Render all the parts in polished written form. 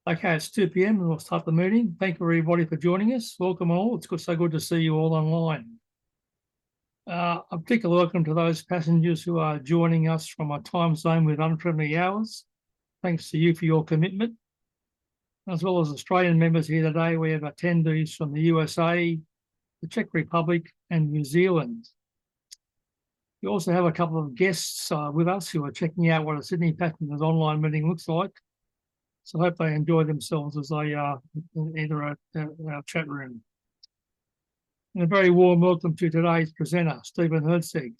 Okay, it's 2 p.m. and we'll start the meeting. Thank you everybody for joining us. Welcome all. It's so good to see you all online. A particular welcome to those passengers who are joining us from a time zone with unfriendly hours. Thanks to you for your commitment. As well as Australian members here today, we have attendees from the USA, the Czech Republic and New Zealand. We also have a couple of guests with us who are checking out what a Sydney Passengers online meeting looks like. So I hope they enjoy themselves as they enter our chat room. And a very warm welcome to today's presenter, Stephen Herczeg.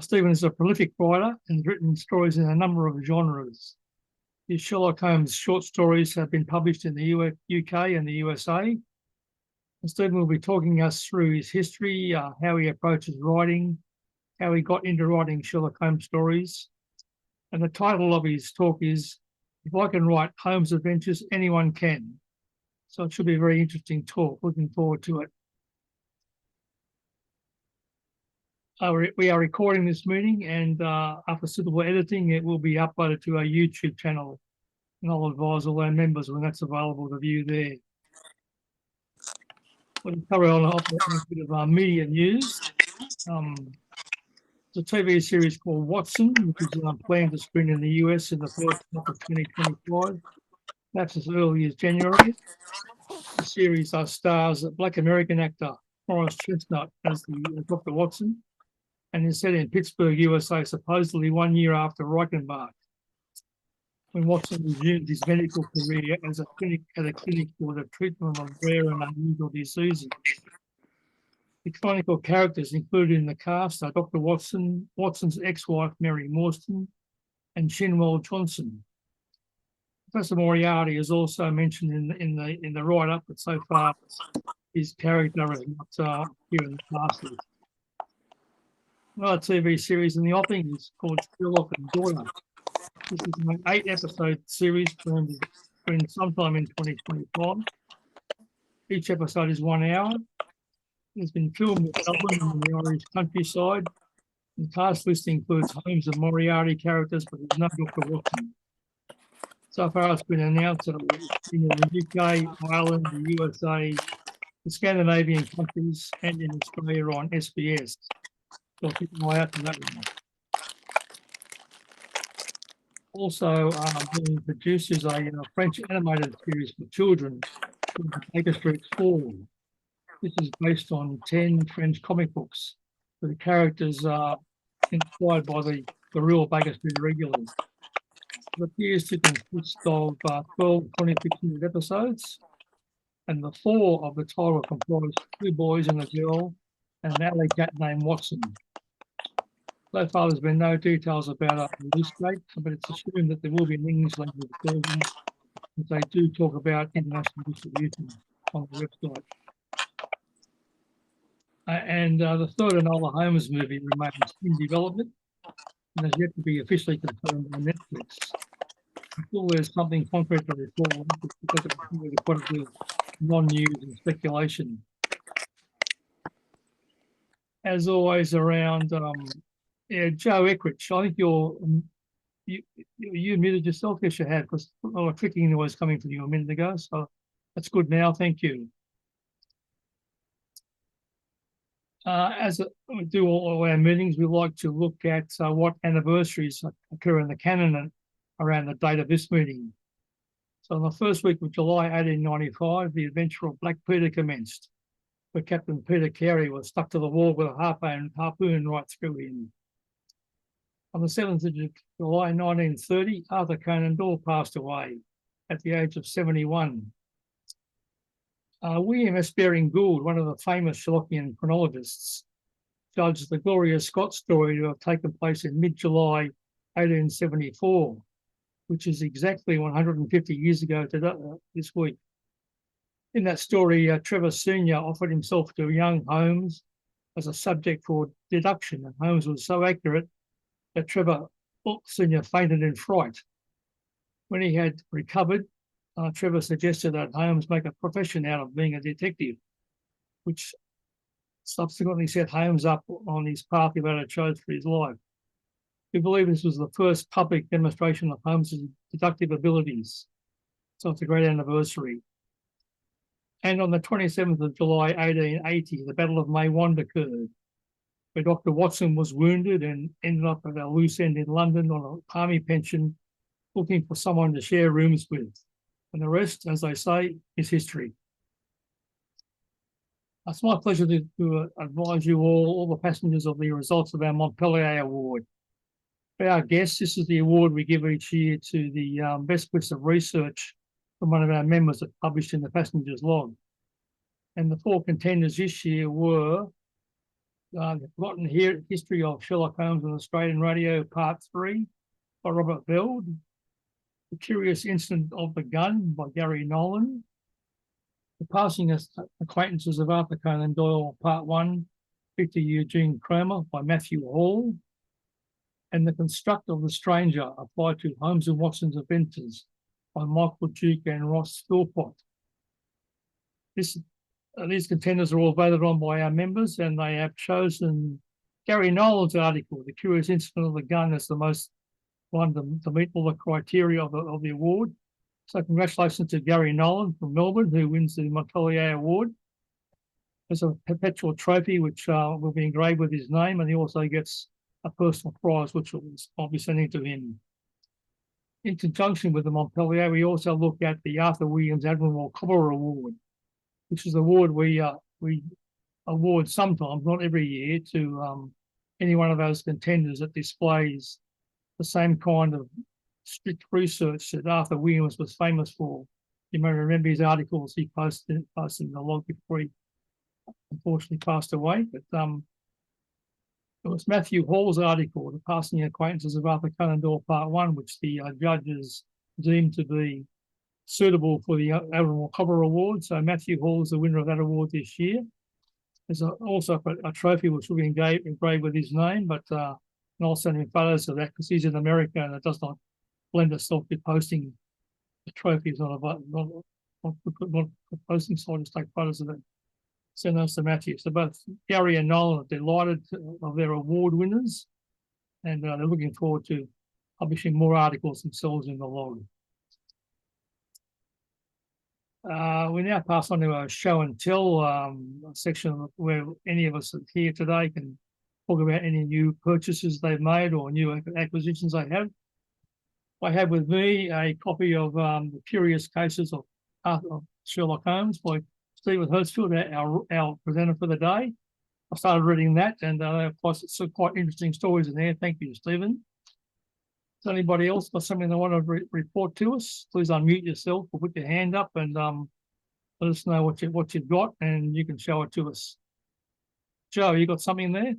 Stephen is a prolific writer and has written stories in a number of genres. His Sherlock Holmes short stories have been published in the UK and the USA. And Stephen will be talking us through his history, how he approaches writing, how he got into writing Sherlock Holmes stories. And the title of his talk is "If I Can Write Holmes Adventures, Anyone Can." So it should be a very interesting talk. Looking forward to it. We are recording this meeting, and after suitable editing, it will be uploaded to our YouTube channel. And I'll advise all our members when that's available to view there. We'll cover on a bit of media news. It's a TV series called Watson, which is planned to screen in the US in the first half of 2025. That's as early as January. The series stars Black American actor Morris Chestnut as the Dr. Watson, and is set in Pittsburgh, USA, supposedly 1 year after Reichenbach, when Watson resumed his medical career as a clinic for the treatment of rare and unusual diseases. The canonical characters included in the cast are Dr. Watson, Watson's ex-wife Mary Morstan, and Shinwell Johnson. Professor Moriarty is also mentioned in the write-up, but so far his character is not here in the cast list. Another TV series in the offing is called Sherlock and Daughter. This is an 8-episode series planned sometime in 2025. Each episode is 1 hour. It's been filmed in Dublin and the Irish countryside. The cast list includes Holmes and Moriarty characters, but there's no Dr. Watson. So far, it's been announced that it will be in the UK, Ireland, the USA, the Scandinavian countries, and in Australia on SBS. So keep an eye out for that one. Also being produced is a French animated series for children called Baker Street 4. This is based on 10 French comic books, where the characters are inspired by the real Baker Street regulars. It appears to consist of 12 26-minute episodes, and the 4 of the title comprise 2 boys and a girl and an alley cat named Watson. So far, there's been no details about a release date, but it's assumed that there will be an English language version, as they do talk about international distribution on the website. And the third Enola Holmes movie remains in development and has yet to be officially confirmed by Netflix. Until there's something concrete to report, because it's really quite a bit of non-news and speculation. As always, around Joe Eckridge, I think you muted yourself. Yes, you have, because a lot of clicking noise coming from you a minute ago. So that's good now. Thank you. As we do all our meetings, we like to look at what anniversaries occur in the canon around the date of this meeting. So in the first week of July 1895, the adventure of Black Peter commenced, where Captain Peter Carey was stuck to the wall with a harpoon right through him. On the 7th of July 1930, Arthur Conan Doyle passed away at the age of 71. William S. Baring Gould, one of the famous Sherlockian chronologists, judged the Gloria Scott story to have taken place in mid-July 1874, which is exactly 150 years ago this week. In that story, Trevor Sr. offered himself to young Holmes as a subject for deduction, and Holmes was so accurate that Trevor Sr. fainted in fright. When he had recovered, Trevor suggested that Holmes make a profession out of being a detective, which subsequently set Holmes up on his path he later chose for his life. We believe this was the first public demonstration of Holmes' deductive abilities, so it's a great anniversary. And on the 27th of July 1880, the Battle of Maiwand occurred, where Dr. Watson was wounded and ended up at a loose end in London on a army pension, looking for someone to share rooms with. And the rest, as they say, is history. It's my pleasure to advise you all the passengers of the results of our Montpellier Award. For our guests, this is the award we give each year to the best piece of research from one of our members that published in the passenger's log. And the 4 contenders this year were The Forgotten History of Sherlock Holmes on Australian Radio, Part 3 by Robert Veld, The Curious Incident of the Gun by Gary Nolan, The Passing Acquaintances of Arthur Conan Doyle, Part 1, Victor Eugene Cromer by Matthew Hall, and The Construct of the Stranger, applied to Holmes and Watson's Adventures by Michael Duke and Ross Philpott. These contenders are all voted on by our members, and they have chosen Gary Nolan's article, The Curious Incident of the Gun, as the most one to meet all the criteria of the award. So congratulations to Gary Nolan from Melbourne, who wins the Montpellier Award. There's a perpetual trophy which will be engraved with his name, and he also gets a personal prize, which I'll be sending to him. In conjunction with the Montpellier, we also look at the Arthur Williams Admiral Cobbler Award, which is an award we award sometimes, not every year, to any one of those contenders that displays the same kind of strict research that Arthur Williams was famous for. You may remember his articles he posted in the log before he unfortunately passed away. But it was Matthew Hall's article, The Passing Acquaintances of Arthur Conan Doyle, Part 1, which the judges deemed to be suitable for the Admiral Cobbler Award. So Matthew Hall is the winner of that award this year. There's also a trophy which will be engraved with his name, but and I'll send him photos of that because he's in America and it does not lend itself to posting the trophies on not posting, so I'll just take photos of it. Send those to Matthew. So both Gary and Nolan are delighted of their award winners, and they're looking forward to publishing more articles themselves in the log. We now pass on to our show and tell section where any of us here today can talk about any new purchases they've made or new acquisitions they have. I have with me a copy of The Curious Cases of Sherlock Holmes by Stephen Herczeg, our presenter for the day. I started reading that, and of course, it's quite interesting stories in there. Thank you, Stephen. Has anybody else got something they want to report to us? Please unmute yourself or put your hand up and let us know what you've got, and you can show it to us. Joe, you got something there?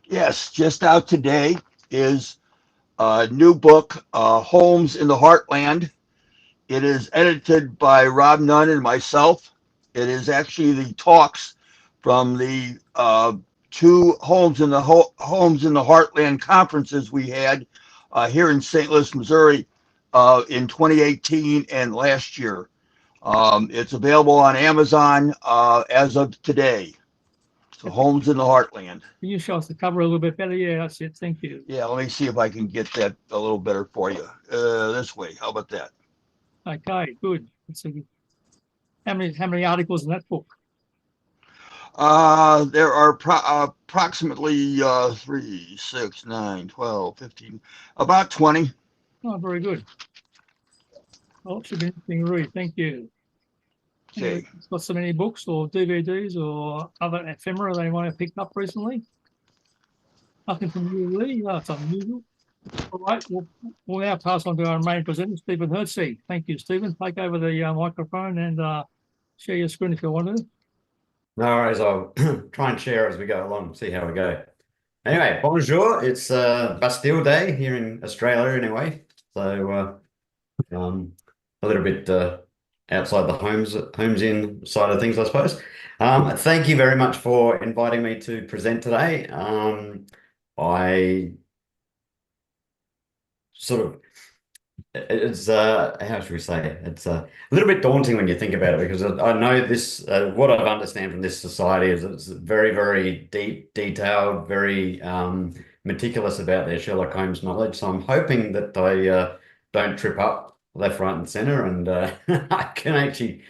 Yes, just out today is a new book, Holmes in the Heartland. It is edited by Rob Nunn and myself. It is actually the talks from the 2 Holmes in the Heartland conferences we had here in St. Louis, Missouri in 2018 and last year. It's available on Amazon as of today. So Holmes in the Heartland. Can you show us the cover a little bit better? Yeah, that's it. Thank you. Yeah, let me see if I can get that a little better for you. This way. How about that? Okay, good. Let's see. How many articles in that book? There are approximately 3, 6, 9, 12, 15, about 20. Oh, very good. Well, it should be interesting to read. Thank you. Okay. Got so many books or DVDs or other ephemera they might have picked up recently? Nothing from you, Lee. That's unusual. All right, we'll now pass on to our main presenter, Stephen Herczeg. Thank you, Stephen. Take over the microphone and share your screen if you want to. No worries, I'll try and share as we go along, see how we go. Anyway, bonjour. It's Bastille Day here in Australia anyway. So a little bit outside the Holmesian side of things, I suppose. Thank you very much for inviting me to present today. I sort of It's how should we say? It's a little bit daunting when you think about it, because I know this. What I've understand from this society is it's very, very deep, detailed, very meticulous about their Sherlock Holmes knowledge. So I'm hoping that I don't trip up left, right, and center, and I can actually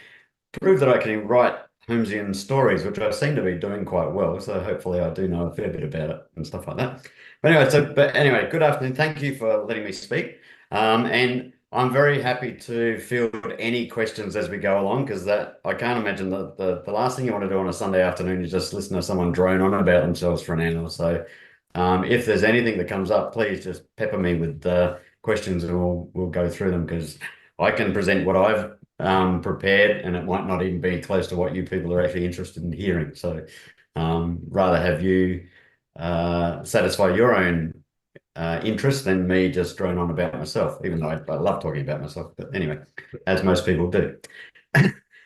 prove that I can write Holmesian stories, which I seem to be doing quite well. So hopefully I do know a fair bit about it and stuff like that. But anyway, good afternoon. Thank you for letting me speak. And I'm very happy to field any questions as we go along, because that I can't imagine that the last thing you want to do on a Sunday afternoon is just listen to someone drone on about themselves for an hour. So if there's anything that comes up, please just pepper me with questions and we'll go through them, because I can present what I've prepared, and it might not even be close to what you people are actually interested in hearing. So rather have you satisfy your own interest than me just drone on about myself, even though I love talking about myself. But anyway, as most people do.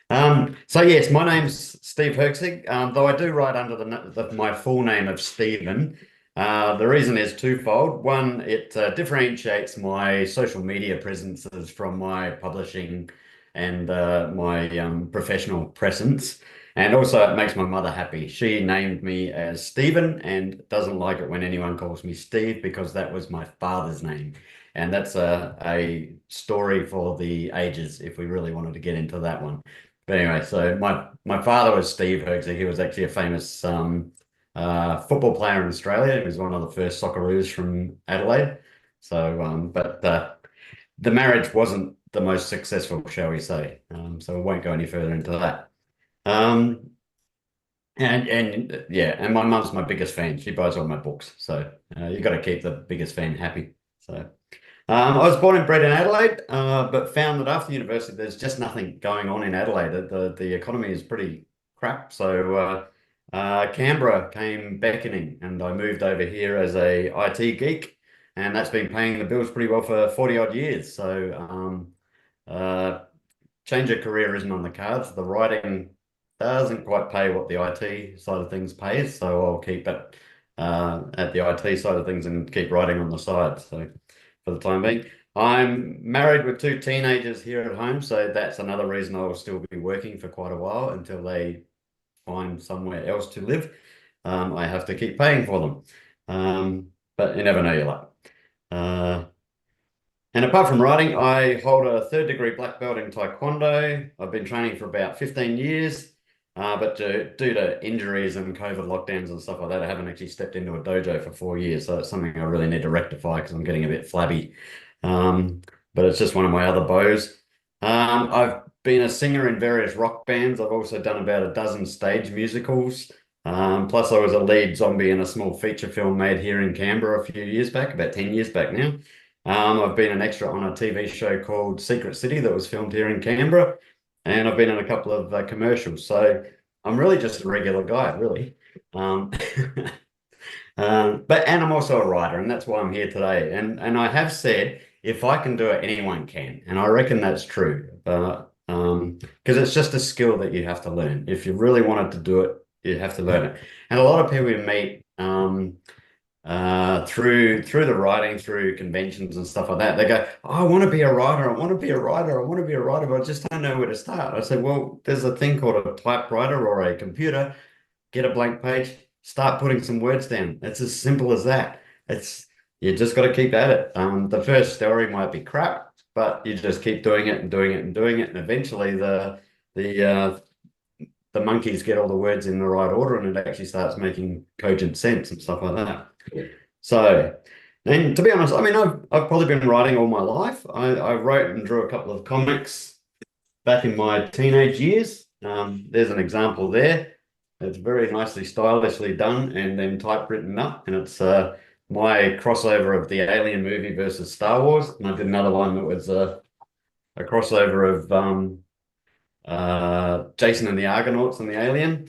So yes, my name's Steve Herczeg, though I do write under my full name of Stephen. The reason is twofold. One, it differentiates my social media presences from my publishing and my professional presence. And also it makes my mother happy. She named me as Stephen and doesn't like it when anyone calls me Steve, because that was my father's name. And that's a story for the ages if we really wanted to get into that one. But anyway, so my father was Steve Herczeg. He was actually a famous football player in Australia. He was one of the first Socceroos from Adelaide. So, but the marriage wasn't the most successful, shall we say. So we won't go any further into that. And yeah, and my mum's my biggest fan. She buys all my books, so you got to keep the biggest fan happy. So I was born and bred in Adelaide, but found that after university there's just nothing going on in Adelaide. The economy is pretty crap. So Canberra came beckoning, and I moved over here as a IT geek, and that's been paying the bills pretty well for 40 odd years. So change of career isn't on the cards. The writing doesn't quite pay what the IT side of things pays, so I'll keep it at the IT side of things and keep writing on the side. So for the time being, I'm married with 2 teenagers here at home, so that's another reason I will still be working for quite a while until they find somewhere else to live. I have to keep paying for them, but you never know your luck. And apart from writing, I hold a 3rd degree black belt in Taekwondo. I've been training for about 15 years, but due to injuries and COVID lockdowns and stuff like that, I haven't actually stepped into a dojo for 4 years. So it's something I really need to rectify, because I'm getting a bit flabby. But it's just one of my other bows. I've been a singer in various rock bands. I've also done about a dozen stage musicals. Plus I was a lead zombie in a small feature film made here in Canberra a few years back, about 10 years back now. I've been an extra on a TV show called Secret City that was filmed here in Canberra, and I've been in a couple of commercials. So I'm really just a regular guy, really. But I'm also a writer, and that's why I'm here today. And I have said, if I can do it, anyone can, and I reckon that's true. Because it's just a skill that you have to learn. If you really wanted to do it, you have to learn it. And a lot of people you meet through the writing, through conventions and stuff like that, they go, oh, I want to be a writer, I want to be a writer, I want to be a writer, but I just don't know where to start. I said, well, there's a thing called a typewriter or a computer. Get a blank page, start putting some words down. It's as simple as that. You just got to keep at it. The first story might be crap, but you just keep doing it and doing it and doing it, and eventually the monkeys get all the words in the right order, and it actually starts making cogent sense and stuff like that. So, and to be honest, I mean, I've probably been writing all my life. I wrote and drew a couple of comics back in my teenage years. There's an example there. It's very nicely stylishly done and then typewritten up, and it's my crossover of the Alien movie versus Star Wars. And I did another one that was a crossover of Jason and the Argonauts and the Alien.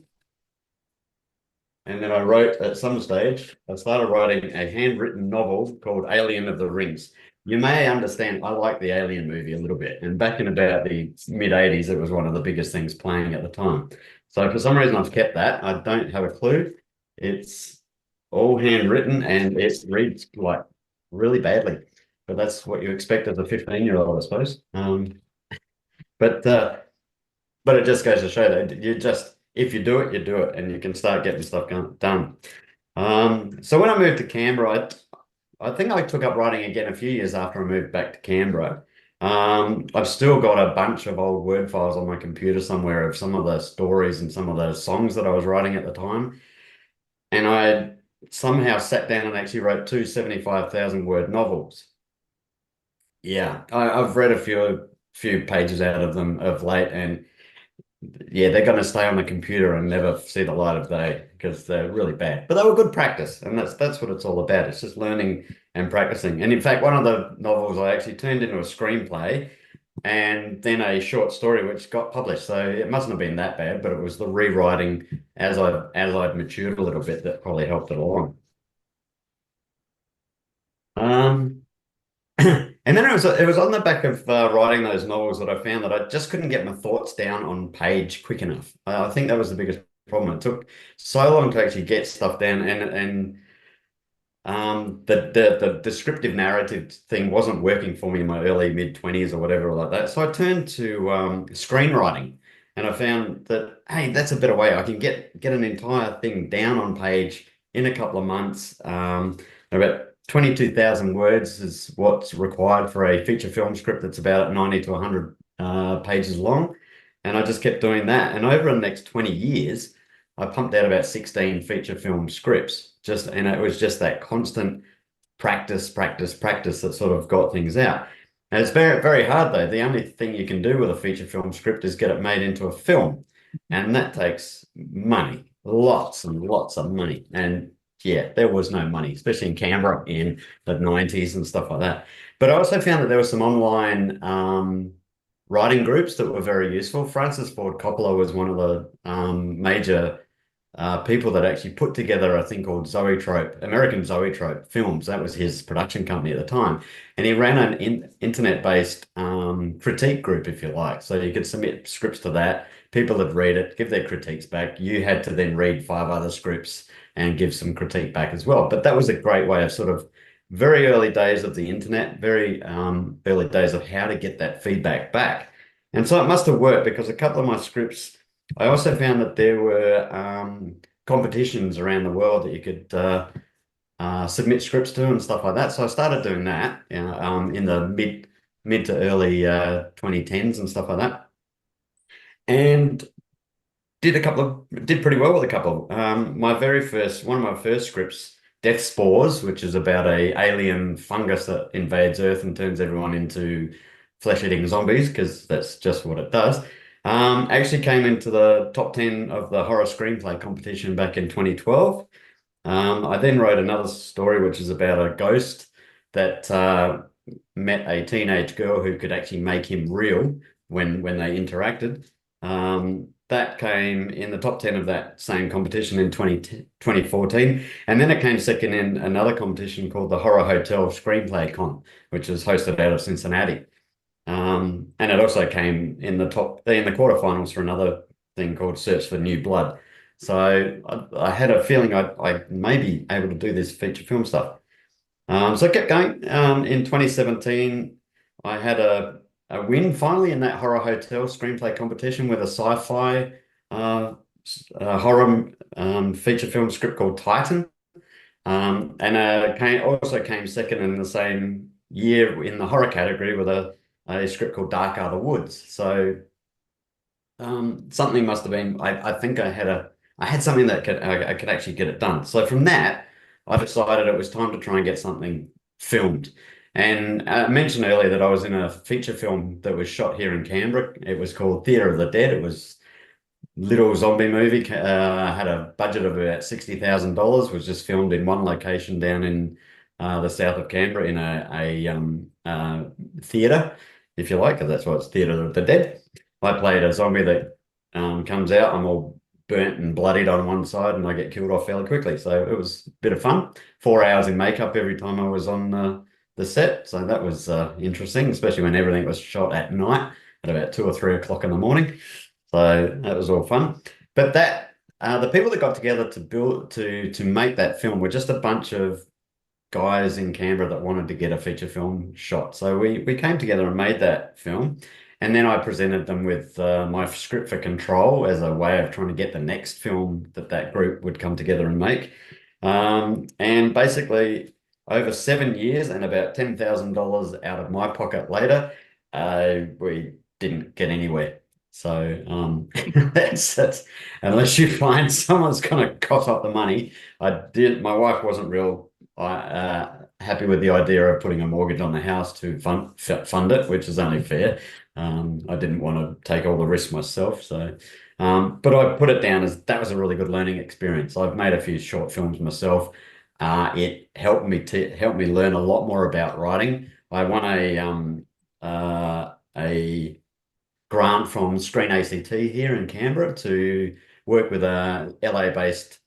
And then I wrote at some stage, I started writing a handwritten novel called Alien of the Rings. You may understand, I like the Alien movie a little bit. And back in about the mid 80s, it was one of the biggest things playing at the time. So for some reason, I've kept that. I don't have a clue. It's all handwritten and it reads like really badly. But that's what you expect as a 15-year-old, I suppose. But it just goes to show that you just, if you do it, you do it, and you can start getting stuff done. So when I moved to Canberra, I think I took up writing again a few years after I moved back to Canberra. I've still got a bunch of old Word files on my computer somewhere of some of the stories and some of the songs that I was writing at the time. And I somehow sat down and actually wrote two 75,000-word novels. Yeah, I've read a few pages out of them of late, and yeah, they're going to stay on the computer and never see the light of day because they're really bad. But they were good practice, and that's what it's all about. It's just learning and practicing. And in fact, one of the novels I actually turned into a screenplay and then a short story which got published. So it mustn't have been that bad, but it was the rewriting as I'd matured a little bit that probably helped it along. And then it was on the back of writing those novels that I found that I just couldn't get my thoughts down on page quick enough. I think that was the biggest problem. It took so long to actually get stuff down, and the descriptive narrative thing wasn't working for me in my early mid-20s or whatever like that. So I turned to screenwriting, and I found that, hey, that's a better way. I can get an entire thing down on page in a couple of months. About 22,000 words is what's required for a feature film script that's about 90 to 100 pages long. And I just kept doing that. And over the next 20 years, I pumped out about 16 feature film scripts. And it was just that constant practice that sort of got things out. And it's very, very hard, though. The only thing you can do with a feature film script is get it made into a film. And that takes money, lots and lots of money. And yeah, there was no money, especially in Canberra in the 90s and stuff like that. But I also found that there were some online writing groups that were very useful. Francis Ford Coppola was one of the major people that actually put together a thing called Zoetrope, American Zoetrope Films. That was his production company at the time. And he ran an internet-based critique group, if you like. So you could submit scripts to that. People would read it, give their critiques back. You had to then read 5 other scripts and give some critique back as well. But that was a great way of sort of very early days of the internet, very early days of how to get that feedback back. And so it must have worked, because a couple of my scripts, I also found that there were competitions around the world that you could submit scripts to and stuff like that. So I started doing that in the mid to early 2010s and stuff like that. And did pretty well with a couple. One of my first scripts, Death Spores, which is about a alien fungus that invades Earth and turns everyone into flesh-eating zombies, because that's just what it does. Actually came into the top 10 of the horror screenplay competition back in 2012. I then wrote another story, which is about a ghost that met a teenage girl who could actually make him real when they interacted. That came in the top 10 of that same competition in 2014. And then it came second in another competition called the Horror Hotel Screenplay Con, which is hosted out of Cincinnati. And it also came in the quarterfinals for another thing called Search for New Blood. So I had a feeling I may be able to do this feature film stuff. So I kept going. In 2017, I had a win finally in that Horror Hotel screenplay competition with a sci-fi horror feature film script called Titan. And also came second in the same year in the horror category with a script called Dark Are the Woods. So something must have been, I think I had something that I could actually get it done. So from that, I decided it was time to try and get something filmed. And I mentioned earlier that I was in a feature film that was shot here in Canberra. It was called Theatre of the Dead. It was little zombie movie. Had a budget of about $60,000. Was just filmed in one location down in the south of Canberra in a theatre, if you like, because that's why it's Theatre of the Dead. I played a zombie that comes out. I'm all burnt and bloodied on one side, and I get killed off fairly quickly. So it was a bit of fun. 4 hours in makeup every time I was on the set. So that was interesting, especially when everything was shot at night at about 2 or 3 o'clock in the morning. So that was all fun. But that the people that got together to build to make that film were just a bunch of guys in Canberra that wanted to get a feature film shot. So we came together and made that film. And then I presented them with my script for Control as a way of trying to get the next film that group would come together and make. And basically, over 7 years and about $10,000 out of my pocket later, we didn't get anywhere. So that's unless you find someone's going to cough up the money. My wife wasn't real happy with the idea of putting a mortgage on the house to fund it, which is only fair. I didn't want to take all the risk myself, so but I put it down as that was a really good learning experience. I've made a few short films myself. It helped me learn a lot more about writing. I won a grant from Screen ACT here in Canberra to work with a LA-based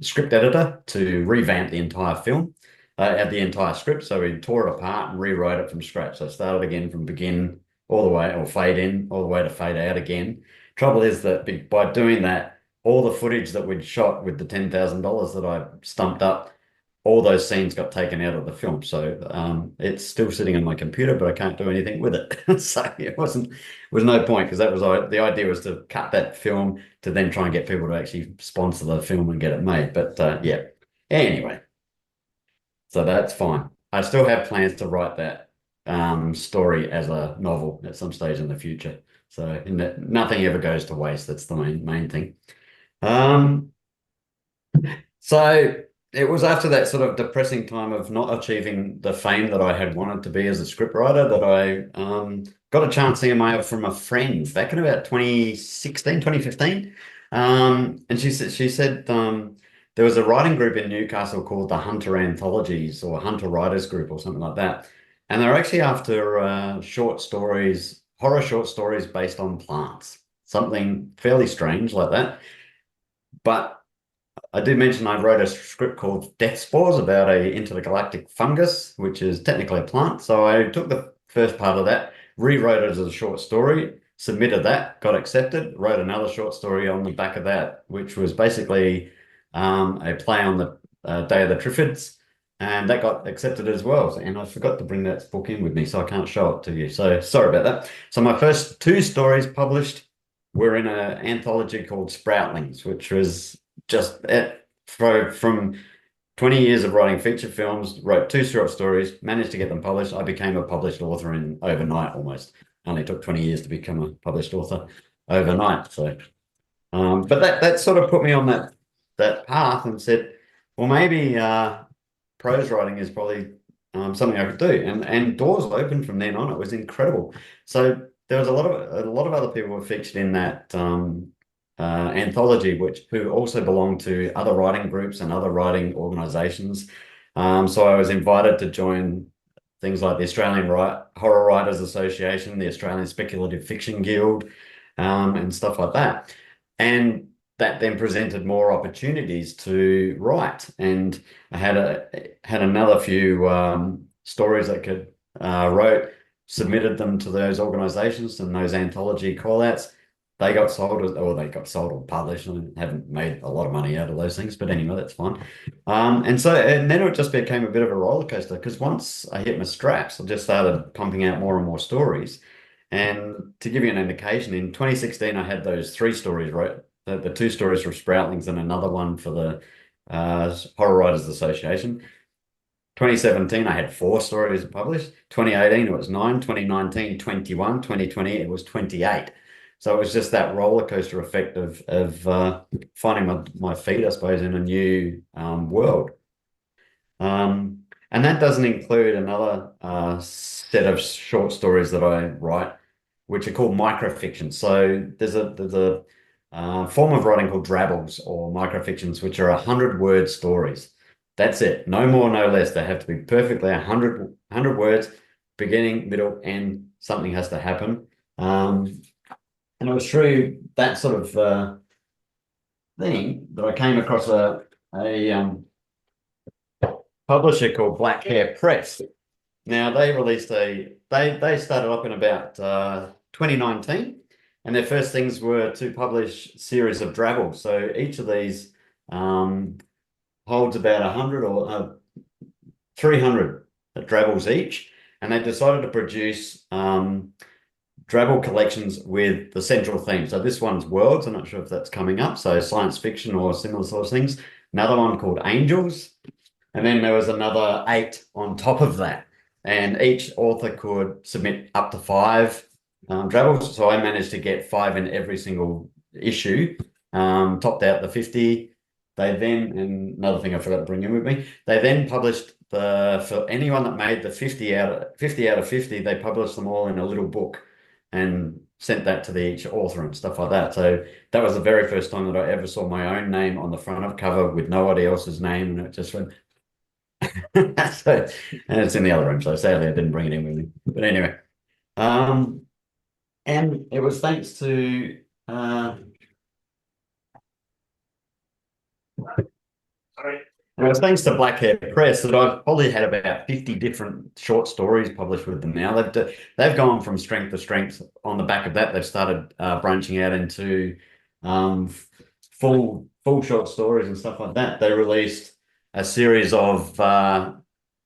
script editor to revamp the entire film, the entire script. So we tore it apart and rewrote it from scratch. So I started again from begin all the way, or fade in all the way to fade out again. Trouble is that by doing that, all the footage that we'd shot with the $10,000 that I stumped up, all those scenes got taken out of the film. So it's still sitting on my computer, but I can't do anything with it. So it was no point, because the idea was to cut that film to then try and get people to actually sponsor the film and get it made. But yeah, anyway, so that's fine. I still have plans to write that story as a novel at some stage in the future. So nothing ever goes to waste. That's the main thing. So it was after that sort of depressing time of not achieving the fame that I had wanted to be as a scriptwriter that I got a chance email from a friend back in about 2016, 2015. And she said there was a writing group in Newcastle called the Hunter Anthologies or Hunter Writers Group or something like that. And they're actually after short stories, horror short stories based on plants, something fairly strange like that. But I did mention I wrote a script called Death Spores about a intergalactic fungus, which is technically a plant. So I took the first part of that, rewrote it as a short story, submitted that, got accepted, wrote another short story on the back of that, which was basically a play on the Day of the Triffids, and that got accepted as well. And I forgot to bring that book in with me, so I can't show it to you. So sorry about that. So my first 2 stories published were in an anthology called Sproutlings, which was just from 20 years of writing feature films, wrote 2 short stories, managed to get them published. I became a published author in overnight almost. Only took 20 years to become a published author overnight. So, but that sort of put me on that path and said, well, maybe prose writing is probably something I could do. And doors opened from then on. It was incredible. So there was a lot of other people who were featured in that anthology, who also belonged to other writing groups and other writing organizations. So I was invited to join things like the Australian Horror Writers Association, the Australian Speculative Fiction Guild, and stuff like that. And that then presented more opportunities to write. And I had another few stories that could wrote, submitted them to those organizations and those anthology callouts. They got sold, or published. I haven't made a lot of money out of those things, but anyway, that's fine. And then it just became a bit of a roller coaster, because once I hit my straps, I just started pumping out more and more stories. And to give you an indication, in 2016, I had those 3 stories wrote, the 2 stories for Sproutlings and another one for the Horror Writers Association. 2017, I had 4 stories published. 2018, it was 9. 2019, 21. 2020, it was 28. So it was just that roller coaster effect of finding my feet, I suppose, in a new world. And that doesn't include another set of short stories that I write, which are called microfiction. So there's a form of writing called drabbles or microfictions, which are 100-word stories. That's it. No more, no less. They have to be perfectly 100 words, beginning, middle, end. Something has to happen. And it was through that sort of thing that I came across a publisher called Black Hair Press. Now they released they started up in about 2019, and their first things were to publish a series of drabbles. So each of these holds about 100 or 300 drabbles each, and they decided to produce drabble collections with the central theme. So this one's worlds. I'm not sure if that's coming up. So science fiction or similar sort of things. Another one called angels. And then there was another 8 on top of that. And each author could submit up to 5 drabbles. So I managed to get 5 in every single issue, topped out the 50. They then, and another thing I forgot to bring in with me, they then published for anyone that made the 50 out of 50, they published them all in a little book and sent that to each author and stuff like that. So that was the very first time that I ever saw my own name on the front of cover with nobody else's name, and it just went. So, and it's in the other room, so sadly I didn't bring it in with me. But anyway, and it was thanks to it was thanks to Black Hair Press that I've probably had about 50 different short stories published with them now. They've gone from strength to strength. On the back of that, they've started branching out into full short stories and stuff like that. They released a series of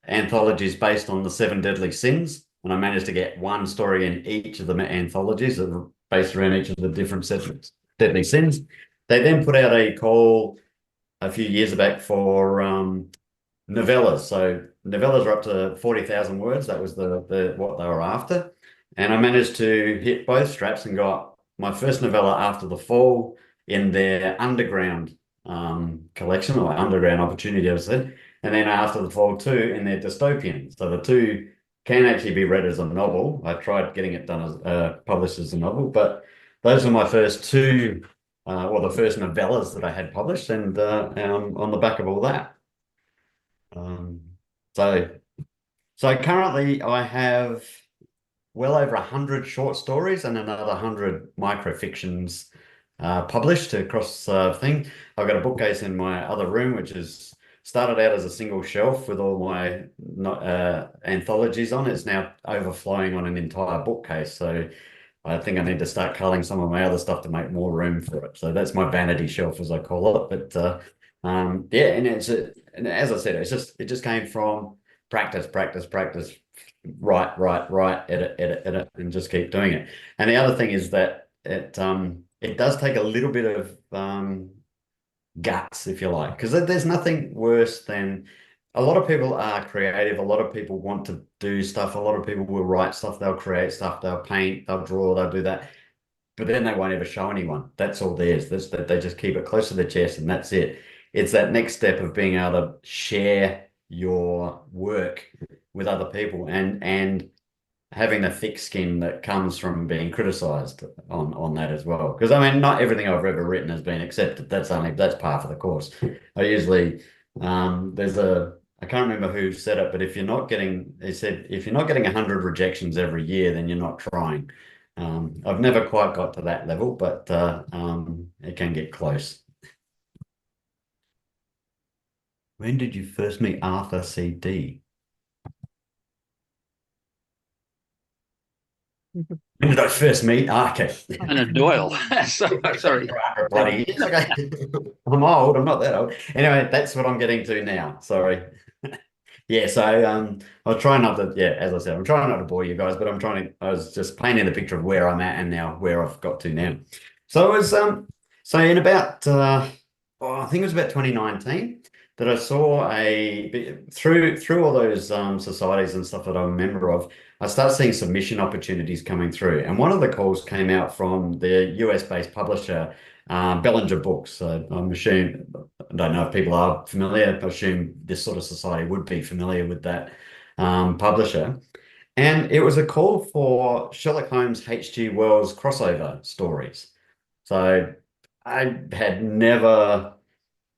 anthologies based on the 7 deadly sins, and I managed to get one story in each of the anthologies that are based around each of the different deadly sins. They then put out a call a few years back for novellas. So novellas are up to 40,000 words. That was the what they were after. And I managed to hit both straps and got my first novella After the Fall in their underground collection, or underground opportunity, as I said. And then After the Fall 2 in their dystopian. So the 2 can actually be read as a novel. I tried getting it done as published as a novel, but those were my first 2 or the first novellas that I had published, and on the back of all that. So currently I have well over 100 short stories and another 100 microfictions published across thing. I've got a bookcase in my other room, which is started out as a single shelf with all my anthologies on. It's now overflowing on an entire bookcase. So I think I need to start culling some of my other stuff to make more room for it. So that's my vanity shelf, as I call it. But yeah, and and as I said, it just came from practice, write, edit, and just keep doing it. And the other thing is that it does take a little bit of guts, if you like, because there's nothing worse than. A lot of people are creative. A lot of people want to do stuff. A lot of people will write stuff. They'll create stuff. They'll paint. They'll draw. They'll do that. But then they won't ever show anyone. That's all theirs. They just keep it close to their chest, and that's it. It's that next step of being able to share your work with other people and having the thick skin that comes from being criticized on that as well. Because I mean, not everything I've ever written has been accepted. That's part of the course. I usually I can't remember who said it, but if you're not getting 100 rejections every year, then you're not trying. I've never quite got to that level, but it can get close. When did you first meet Arthur C.D.? When did I first meet? Okay. Conan Doyle. Sorry. Bloody years ago. I'm old. I'm not that old. Anyway, that's what I'm getting to now. Sorry. Yeah, so I'll try not to, yeah, as I said, I'm trying not to bore you guys, but I was just painting the picture of where I'm at and now where I've got to now. So it was, so in about, I think it was about 2019 that I saw through all those societies and stuff that I'm a member of, I started seeing submission opportunities coming through. And one of the calls came out from the US-based publisher, Bellinger Books. So I don't know if people are familiar. I assume this sort of society would be familiar with that publisher. And it was a call for Sherlock Holmes H.G. Wells crossover stories. So I had never,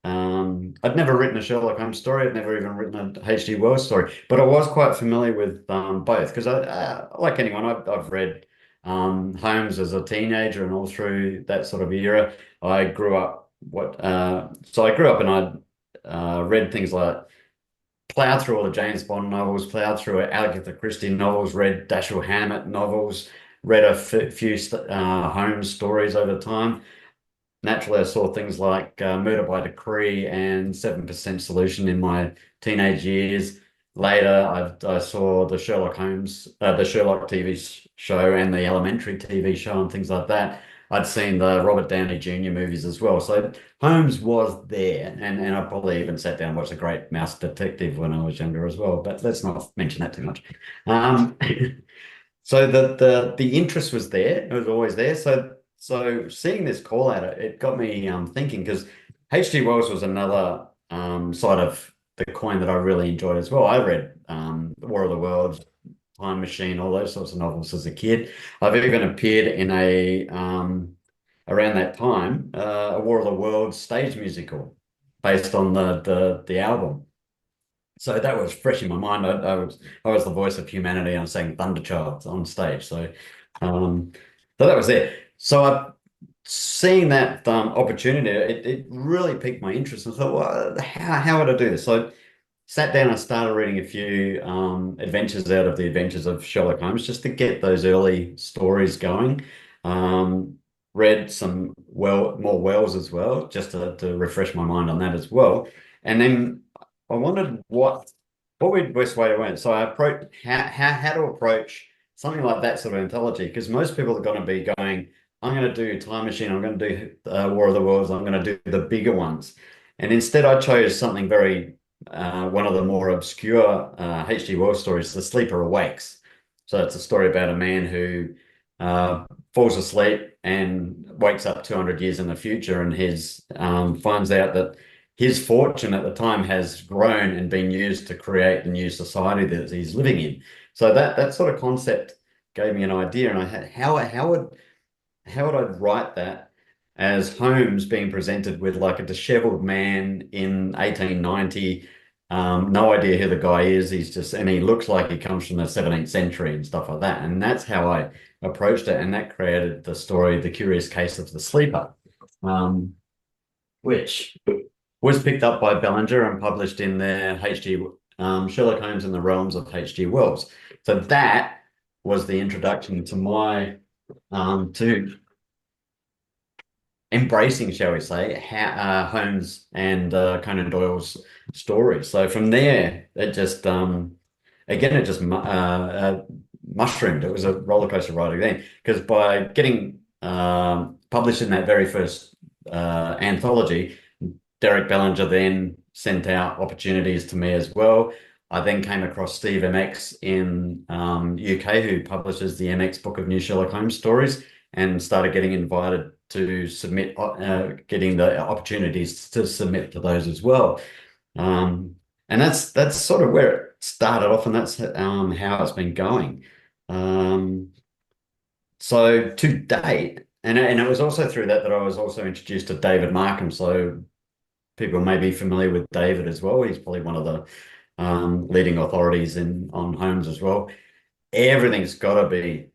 I'd never written a Sherlock Holmes story. I'd never even written a H.G. Wells story, but I was quite familiar with both because like anyone, I've read Holmes as a teenager and all through that sort of era. I grew up so I grew up and I read things like plowed through all the James Bond novels, plowed through Agatha Christie novels, read Dashiell Hammett novels, read a few Holmes stories over time. Naturally, I saw things like Murder by Decree and 7% Solution in my teenage years. Later, I saw the Sherlock Holmes, the Sherlock TV show and the Elementary TV show and things like that. I'd seen the Robert Downey Jr. movies as well. So Holmes was there, and I probably even sat down and watched A Great Mouse Detective when I was younger as well. But let's not mention that too much. So the interest was there. It was always there. So seeing this call out, it got me thinking because H.G. Wells was another side of the coin that I really enjoyed as well. I read War of the Worlds, Time Machine, all those sorts of novels as a kid. I've even appeared in around that time a War of the Worlds stage musical based on the album. So that was fresh in my mind. I was the voice of humanity. I was saying Thunderchild on stage. So that was it. So seeing that opportunity, it really piqued my interest. And I thought, well, how would I do this? So I sat down and started reading a few adventures out of the Adventures of Sherlock Holmes just to get those early stories going. Read some more Wells as well, just to refresh my mind on that as well. And then I wondered what would best way to win. So I approached how to approach something like that sort of anthology, because most people are going to be going, I'm going to do Time Machine, I'm going to do War of the Worlds, I'm going to do the bigger ones. And instead I chose something very, one of the more obscure H.G. Wells stories, The Sleeper Awakes. So it's a story about a man who falls asleep and wakes up 200 years in the future, and finds out that his fortune at the time has grown and been used to create the new society that he's living in. So that sort of concept gave me an idea, and I had how would I write that as Holmes being presented with like a disheveled man in 1890, no idea who the guy is. And he looks like he comes from the 17th century and stuff like that. And that's how I approached it, and that created the story, The Curious Case of the Sleeper, which was picked up by Bellinger and published in their Sherlock Holmes in the Realms of H.G. Wells. So that was the introduction to my to embracing, shall we say, Holmes and Conan Doyle's stories. So from there, it just mushroomed. It was a roller coaster ride again, because by getting published in that very first anthology, Derek Bellinger then sent out opportunities to me as well. I then came across Steve MX in UK, who publishes the MX Book of New Sherlock Holmes Stories, and started getting invited to submit, getting the opportunities to submit to those as well. And that's sort of where it started off, and that's how it's been going. So to date, and it was also through that I was also introduced to David Markham. So people may be familiar with David as well. He's probably one of the leading authorities on Holmes as well. Everything's got to be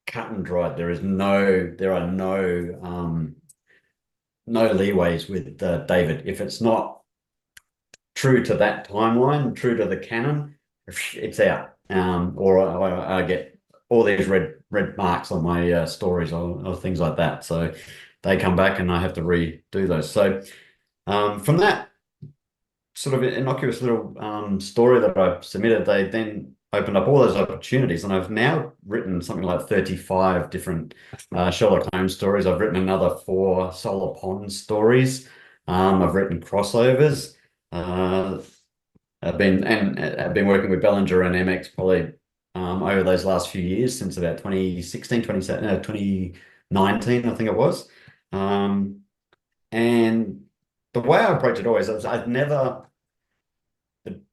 cut and dried. There are no leeways with David. If it's not true to that timeline, true to the canon, it's out. Or I get all these red marks on my stories or things like that. So they come back and I have to redo those. So from that sort of innocuous little story that I submitted, they then opened up all those opportunities, and I've now written something like 35 different Sherlock Holmes stories. I've written another 4 Solar Pond stories. I've written crossovers. I've been working with Bellinger and MX probably over those last few years, since about 2016, 2019, I think it was. And the way I approach it always is I've never,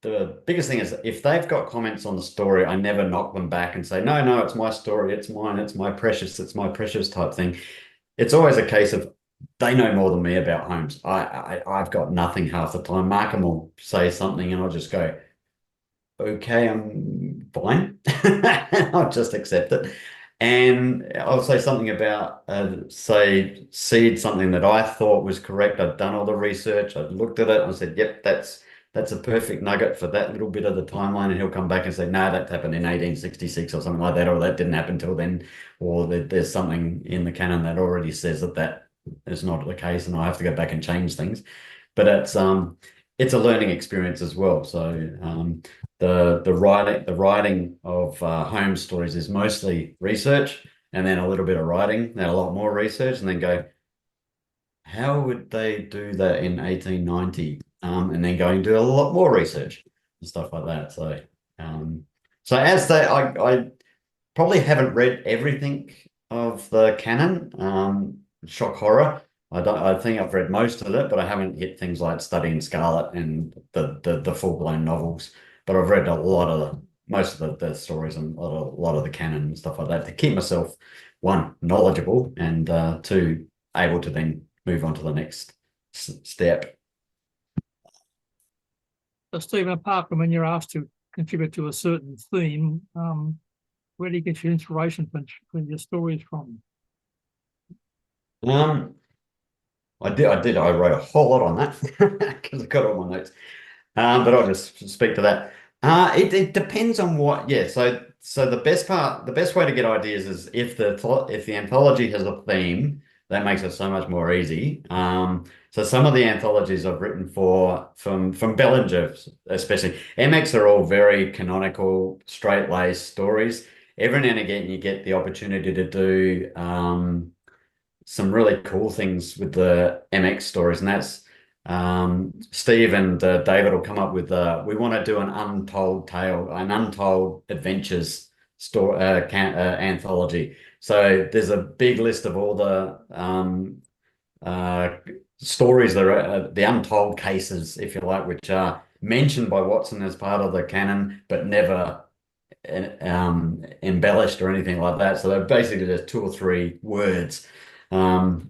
the biggest thing is if they've got comments on the story, I never knock them back and say, no, it's my story, it's mine, it's my precious type thing. It's always a case of, they know more than me about Holmes. I've got nothing half the time. Markham will say something and I'll just go, okay, I'm fine. I'll just accept it. And I'll say something about, say, seed, something that I thought was correct. I'd done all the research. I'd looked at it and I said, yep, that's a perfect nugget for that little bit of the timeline. And he'll come back and say, no, that happened in 1866 or something like that, or that didn't happen till then, or there's something in the canon that already says that is not the case, and I have to go back and change things. But it's a learning experience as well. So the writing of Holmes stories is mostly research and then a little bit of writing, then a lot more research, and then go, how would they do that in 1890? And then go and do a lot more research and stuff like that. So I probably haven't read everything of the canon, shock horror. I think I've read most of it, but I haven't hit things like Study in Scarlet and the full-blown novels. But I've read most of the stories and a lot of the canon and stuff like that to keep myself, one, knowledgeable, and two, able to then move on to the next step. So, Stephen, apart from when you're asked to contribute to a certain theme, where do you get your inspiration for your stories from? I wrote a whole lot on that because I got all my notes. But I'll just speak to that. It depends on what, yeah. So the best way to get ideas is if the anthology has a theme, that makes it so much more easy. So some of the anthologies I've written from Bellinger, especially, MX are all very canonical, straight-laced stories. Every now and again, you get the opportunity to do some really cool things with the MX stories, and that's Steve and David will come up with we want to do an untold tale, an untold adventures anthology. So there's a big list of all the stories that are the untold cases, if you like, which are mentioned by Watson as part of the canon, but never embellished or anything like that. So they're basically just 2 or 3 words. And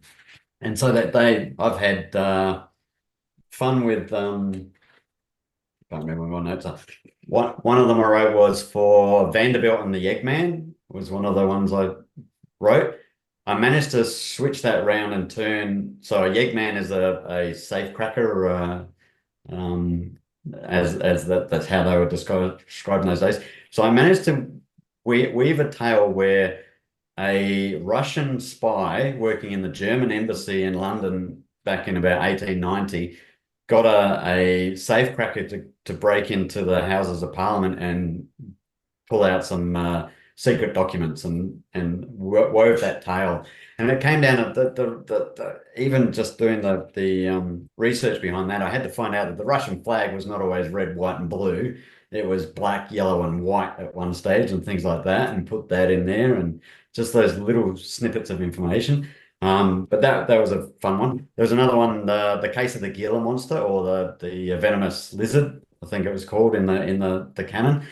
so I've had fun with can't remember what my notes are. One of them I wrote was for Vanderbilt and the Eggman, was one of the ones I wrote. I managed to switch that round and turn, so a Eggman is a safe cracker, that's how they were described in those days. So I managed to weave a tale where a Russian spy working in the German embassy in London back in about 1890 got a safecracker to break into the Houses of Parliament and pull out some secret documents and wove that tale. And it came down to even just doing the research behind that, I had to find out that the Russian flag was not always red, white, and blue. It was black, yellow, and white at one stage and things like that, and put that in there, and just those little snippets of information. But that was a fun one. There was another one, the case of the Gila monster, or the venomous lizard, I think it was called in the canon.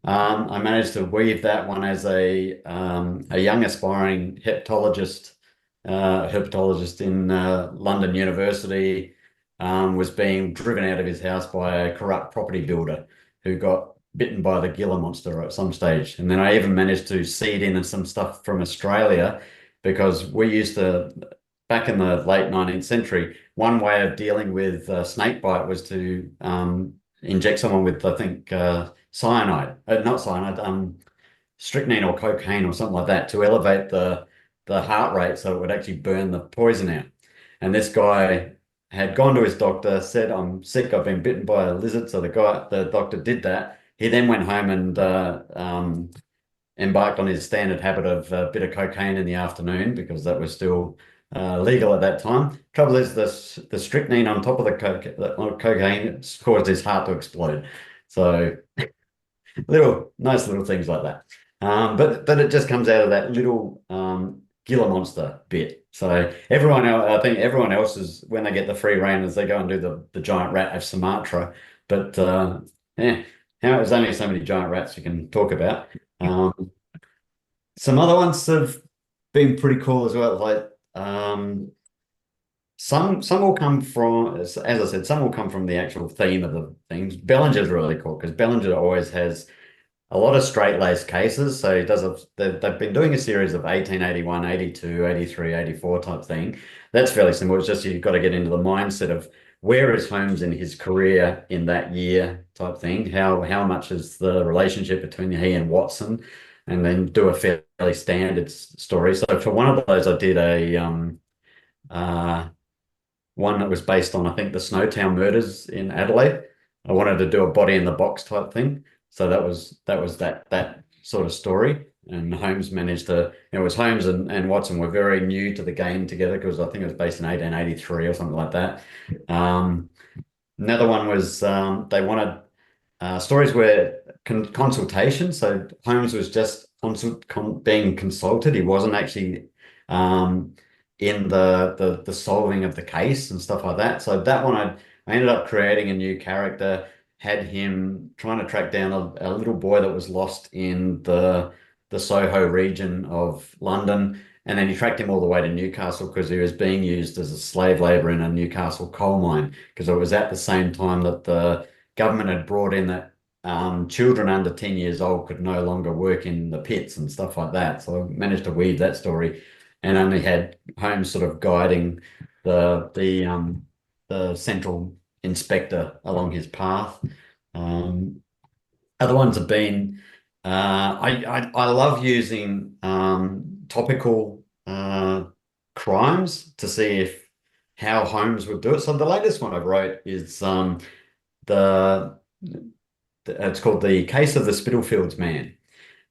I managed to weave that one as a young aspiring herpetologist in London University was being driven out of his house by a corrupt property builder who got bitten by the Gila monster at some stage. And then I even managed to seed in some stuff from Australia, because we used to, back in the late 19th century, one way of dealing with snake bite was to inject someone with, I think, cyanide, not cyanide, strychnine or cocaine or something like that, to elevate the heart rate so it would actually burn the poison out. And this guy had gone to his doctor, said, I'm sick, I've been bitten by a lizard. So the doctor did that. He then went home and embarked on his standard habit of a bit of cocaine in the afternoon, because that was still legal at that time. Trouble is, the strychnine on top of the cocaine caused his heart to explode. So nice little things like that. But it just comes out of that little Gila monster bit. So I think everyone else is, when they get the free rein, as they go and do the giant rat of Sumatra. But yeah, there's only so many giant rats you can talk about. Some other ones have been pretty cool as well. Like some will come from, as I said, some will come from the actual theme of the things. Bellinger's really cool because Bellinger always has a lot of straight-laced cases. So they've been doing a series of 1881, 82, 83, 84 type thing. That's fairly simple. It's just you've got to get into the mindset of where is Holmes in his career in that year type thing. How much is the relationship between he and Watson, and then do a fairly standard story. So for one of those, I did uh, one that was based on, I think, the Snowtown murders in Adelaide. I wanted to do a body in the box type thing. So that was that sort of story. And Holmes managed to, it was Holmes and Watson were very new to the game together because I think it was based in 1883 or something like that. Another one was they wanted stories where consultation. So Holmes was just being consulted. He wasn't actually in the solving of the case and stuff like that. So that one I ended up creating a new character, had him trying to track down a little boy that was lost in the Soho region of London. And then he tracked him all the way to Newcastle because he was being used as a slave labourer in a Newcastle coal mine, because it was at the same time that the government had brought in that children under 10 years old could no longer work in the pits and stuff like that. So I managed to weave that story and only had Holmes sort of guiding the central inspector along his path. Other ones have been I love using topical crimes to see how Holmes would do it. So the latest one I wrote is it's called The Case of the Spitalfields Man.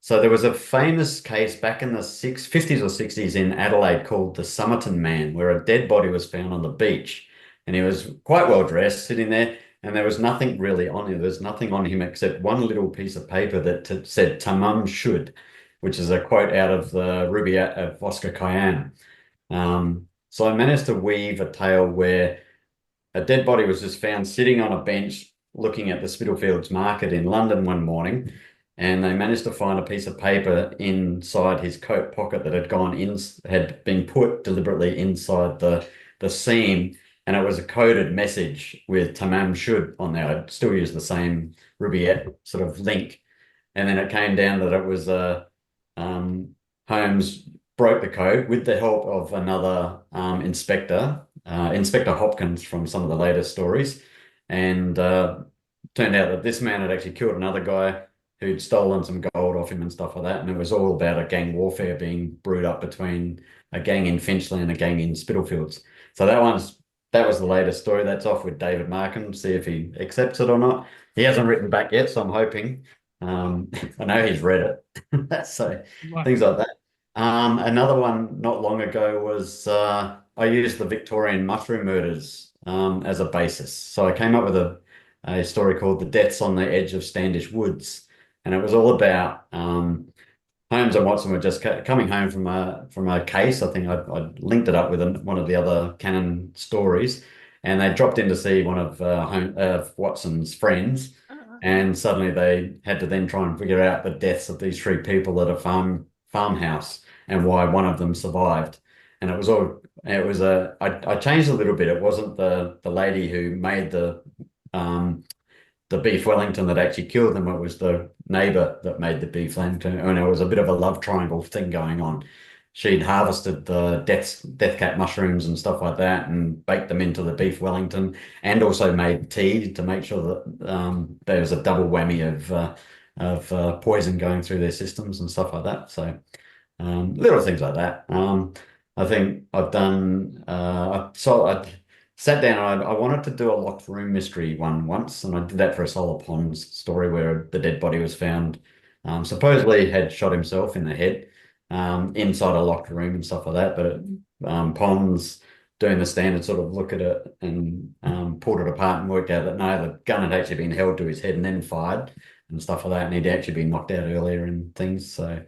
So there was a famous case back in the 50s or 60s in Adelaide called the Somerton Man, where a dead body was found on the beach. And he was quite well dressed, sitting there, and there was nothing really on him. There's nothing on him except one little piece of paper that said "Tamam should," which is a quote out of the Rubaiyat of Oscar Khayyam. So I managed to weave a tale where a dead body was just found sitting on a bench looking at the Spitalfields market in London one morning, and they managed to find a piece of paper inside his coat pocket that had been put deliberately inside the seam. And it was a coded message with Tamam should on there. I'd still use the same Rubaiyat sort of link. And then it came down that it was Holmes broke the code with the help of another inspector, Inspector Hopkins from some of the later stories. And turned out that this man had actually killed another guy who'd stolen some gold off him and stuff like that. And it was all about a gang warfare being brewed up between a gang in Finchley and a gang in Spitalfields. So that was the latest story. That's off with David Markham, see if he accepts it or not. He hasn't written back yet, so I'm hoping. I know he's read it. So things like that. Another one not long ago was I used the Victorian mushroom murders as a basis. So I came up with a story called The Deaths on the Edge of Standish Woods. And it was all about Holmes and Watson were just coming home from a case. I think I linked it up with one of the other canon stories, and they dropped in to see one of Watson's friends, and suddenly they had to then try and figure out the deaths of these three people at a farmhouse and why one of them survived. And it was I changed a little bit. It wasn't the lady who made the beef Wellington that actually killed them. It was the neighbor that made the beef Wellington, and it was a bit of a love triangle thing going on. She'd harvested the death cap mushrooms and stuff like that and baked them into the beef Wellington, and also made tea to make sure that there was a double whammy of poison going through their systems and stuff like that. So little things like that. I think I've done I sat down and I wanted to do a locked room mystery one once, and I did that for a Solar Ponds story where the dead body was found, supposedly had shot himself in the head inside a locked room and stuff like that. But Ponds, doing the standard sort of look at it and pulled it apart and worked out that no, the gun had actually been held to his head and then fired and stuff like that, and he'd actually been knocked out earlier and things. So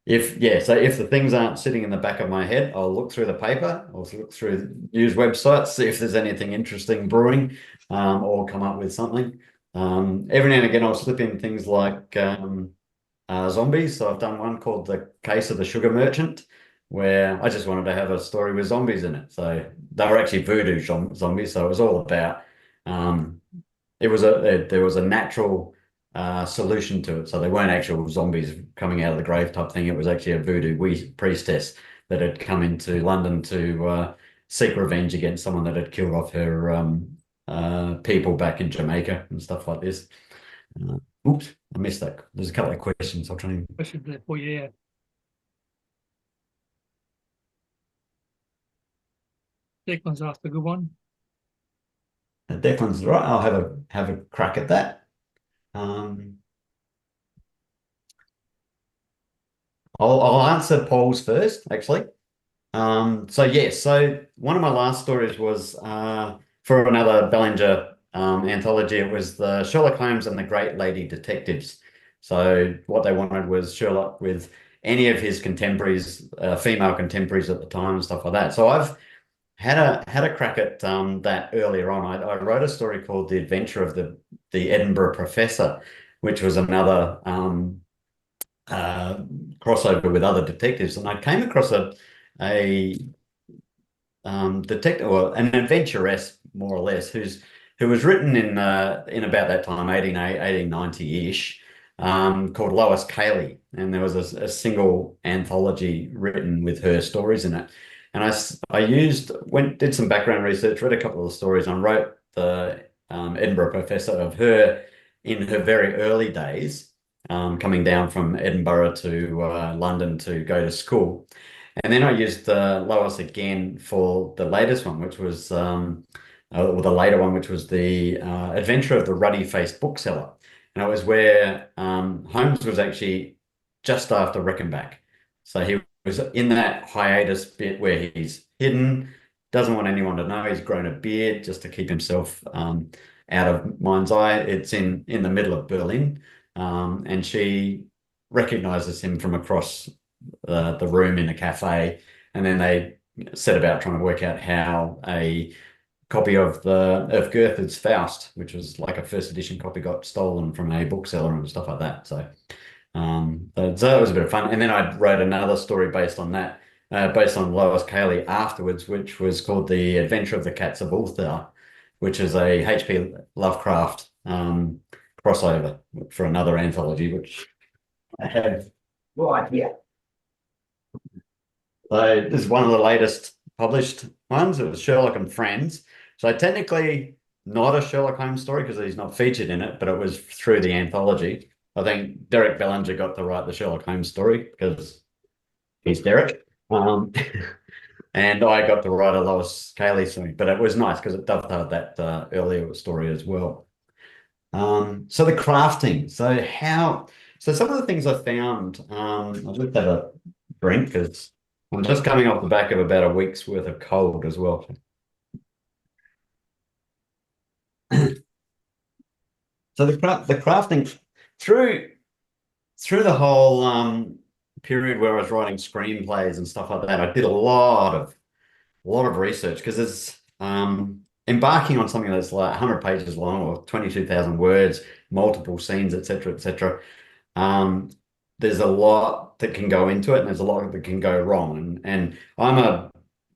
if the things aren't sitting in the back of my head, I'll look through the paper, I'll look through news websites, see if there's anything interesting brewing, or come up with something. Every now and again, I'll slip in things like zombies. So I've done one called The Case of the Sugar Merchant, where I just wanted to have a story with zombies in it. So they were actually voodoo zombies. So it was all about, there was a natural solution to it. So they weren't actual zombies coming out of the grave type thing. It was actually a voodoo priestess that had come into London to seek revenge against someone that had killed off her people back in Jamaica and stuff like this. Oops, I missed that. There's a couple of questions. I'll try and... Question there for you, yeah. Declan's asked a good one. Declan's right. I'll have a crack at that. I'll answer Paul's first, actually. So one of my last stories was for another Bellinger anthology. It was the Sherlock Holmes and the Great Lady Detectives. So what they wanted was Sherlock with any of his contemporaries, female contemporaries at the time and stuff like that. So I've had a crack at that earlier on. I wrote a story called The Adventure of the Edinburgh Professor, which was another crossover with other detectives, and I came across a detective, or an adventuress more or less, who was written in about that time, 1890-ish, called Lois Cayley, and there was a single anthology written with her stories in it. And I did some background research, read a couple of the stories, and wrote the Edinburgh Professor of her in her very early days, coming down from Edinburgh to London to go to school. And then I used Lois again for the latest one, which was, or the later one, which was the Adventure of the Ruddy-Faced Bookseller. And it was where Holmes was actually just after Reichenbach. So he was in that hiatus bit where he's hidden, doesn't want anyone to know he's grown a beard just to keep himself out of mind's eye. It's in the middle of Berlin, and she recognizes him from across the room in a cafe, and then they set about trying to work out how a copy of Goethe's Faust, which was like a first edition copy, got stolen from a bookseller and stuff like that. So that was a bit of fun. And then I wrote another story based on that, based on Lois Cayley afterwards, which was called The Adventure of the Cats of Ulthar, which is a H.P. Lovecraft crossover for another anthology, which I have no idea. So this is one of the latest published ones. It was Sherlock and Friends. So technically not a Sherlock Holmes story because he's not featured in it, but it was through the anthology. I think Derek Bellinger got to write the Sherlock Holmes story because he's Derek. And I got to write a Lois Cayley story, but it was nice because it dovetailed that earlier story as well. So the crafting. So some of the things I found, I'll just have a drink because I'm just coming off the back of about a week's worth of cold as well. So the crafting through the whole period where I was writing screenplays and stuff like that, I did a lot of research because there's embarking on something that's like 100 pages long or 22,000 words, multiple scenes, etc., etc. There's a lot that can go into it, and there's a lot that can go wrong. And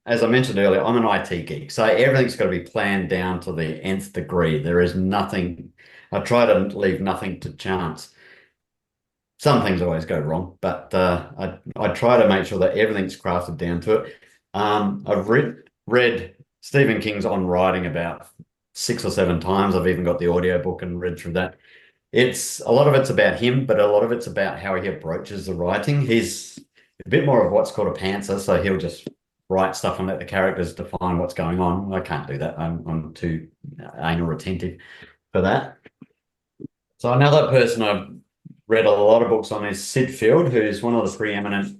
as I mentioned earlier, I'm an IT geek, so everything's got to be planned down to the nth degree. There is nothing. I try to leave nothing to chance. Some things always go wrong, but I try to make sure that everything's crafted down to it. I've read Stephen King's On Writing about 6 or 7 times. I've even got the audiobook and read through that. A lot of it's about him, but a lot of it's about how he approaches the writing. He's a bit more of what's called a pantser, so he'll just write stuff and let the characters define what's going on. I can't do that. I'm too anal retentive for that. So another person I've read a lot of books on is Sid Field, who's one of the preeminent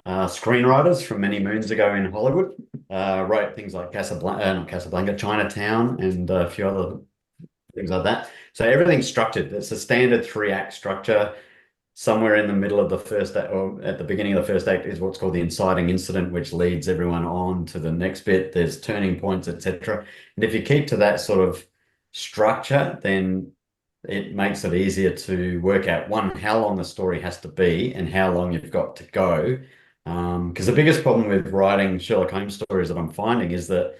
screenwriters from many moons ago in Hollywood. Wrote things like Chinatown, and a few other things like that. So everything's structured. It's a standard 3-act structure. Somewhere in the middle of the first act, or at the beginning of the first act, is what's called the inciting incident, which leads everyone on to the next bit. There's turning points, etc. And if you keep to that sort of structure, then it makes it easier to work out, one, how long the story has to be and how long you've got to go Because the biggest problem with writing Sherlock Holmes stories that I'm finding is that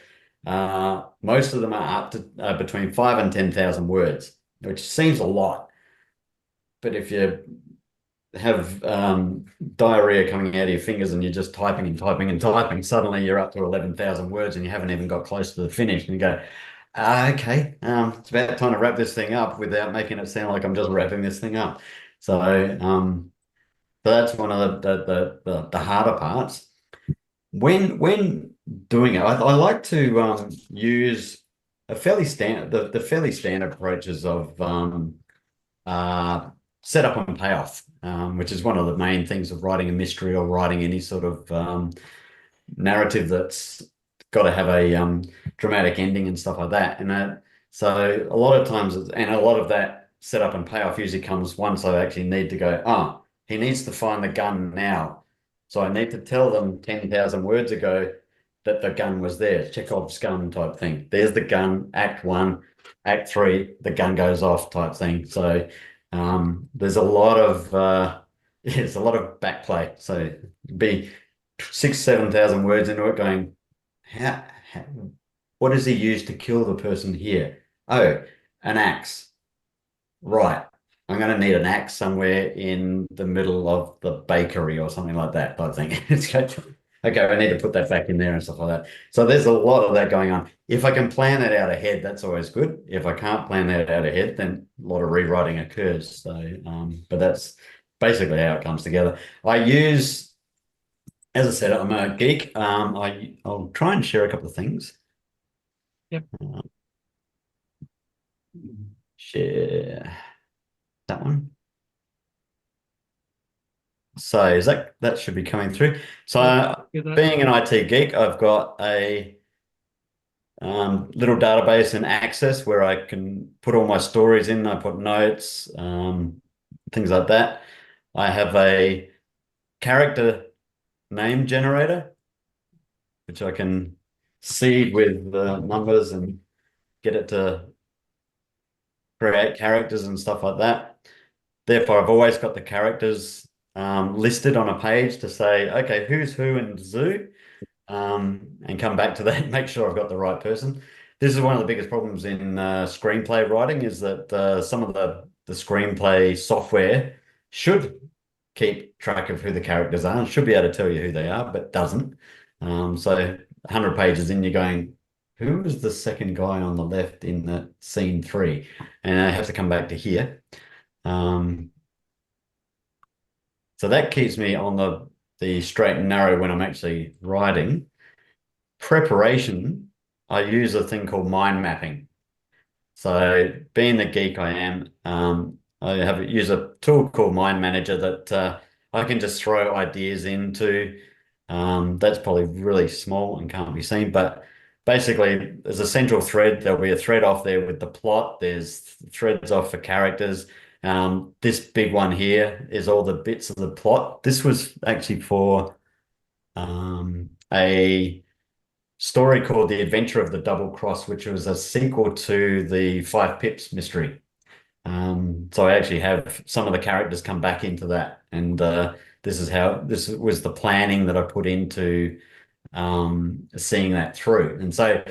most of them are up to between 5 and 10,000 words, which seems a lot. But if you have diarrhea coming out of your fingers and you're just typing and typing and typing, suddenly you're up to 11,000 words and you haven't even got close to the finish. And you go, okay, it's about time to wrap this thing up without making it sound like I'm just wrapping this thing up. So that's one of the harder parts. When doing it, I like to use a fairly standard the fairly standard approaches of setup and payoff, which is one of the main things of writing a mystery or writing any sort of narrative that's got to have a dramatic ending and stuff like that. And so a lot of times, and a lot of that setup and payoff usually comes once I actually need to go, oh, he needs to find the gun now. So I need to tell them 10,000 words ago that the gun was there, Chekhov's gun type thing. There's the gun, Act 1, Act 3, the gun goes off type thing. So there's a lot of there's a lot of backplay. So be 6,000-7,000 words into it going, how what does he use to kill the person here? Oh, an axe. Right. I'm going to need an axe somewhere in the middle of the bakery or something like that, I think. Okay, I need to put that back in there and stuff like that. So there's a lot of that going on. If I can plan it out ahead, that's always good. If I can't plan that out ahead, then a lot of rewriting occurs. So, but that's basically how it comes together. I use, as I said, I'm a geek. I'll try and share a couple of things. Yep. Share that one. So is that should be coming through. So being an IT geek, I've got a little database in Access where I can put all my stories in. I put notes, things like that. I have a character name generator, which I can seed with the numbers and get it to create characters and stuff like that. Therefore, I've always got the characters listed on a page to say, okay, who's who in the zoo, and come back to that and make sure I've got the right person. This is one of the biggest problems in screenplay writing is that some of the screenplay software should keep track of who the characters are and should be able to tell you who they are, but doesn't. So 100 pages in, you're going, who was the second guy on the left in the scene 3? And I have to come back to here. So that keeps me on the straight and narrow when I'm actually writing. Preparation, I use a thing called mind mapping. So being the geek I am, I use a tool called Mind Manager that I can just throw ideas into. That's probably really small and can't be seen, but basically there's a central thread. There'll be a thread off there with the plot. There's threads off for characters. This big one here is all the bits of the plot. This was actually for a story called The Adventure of the Double Cross, which was a sequel to the Five Pips mystery. So I actually have some of the characters come back into that. And this was the planning that I put into seeing that through. And so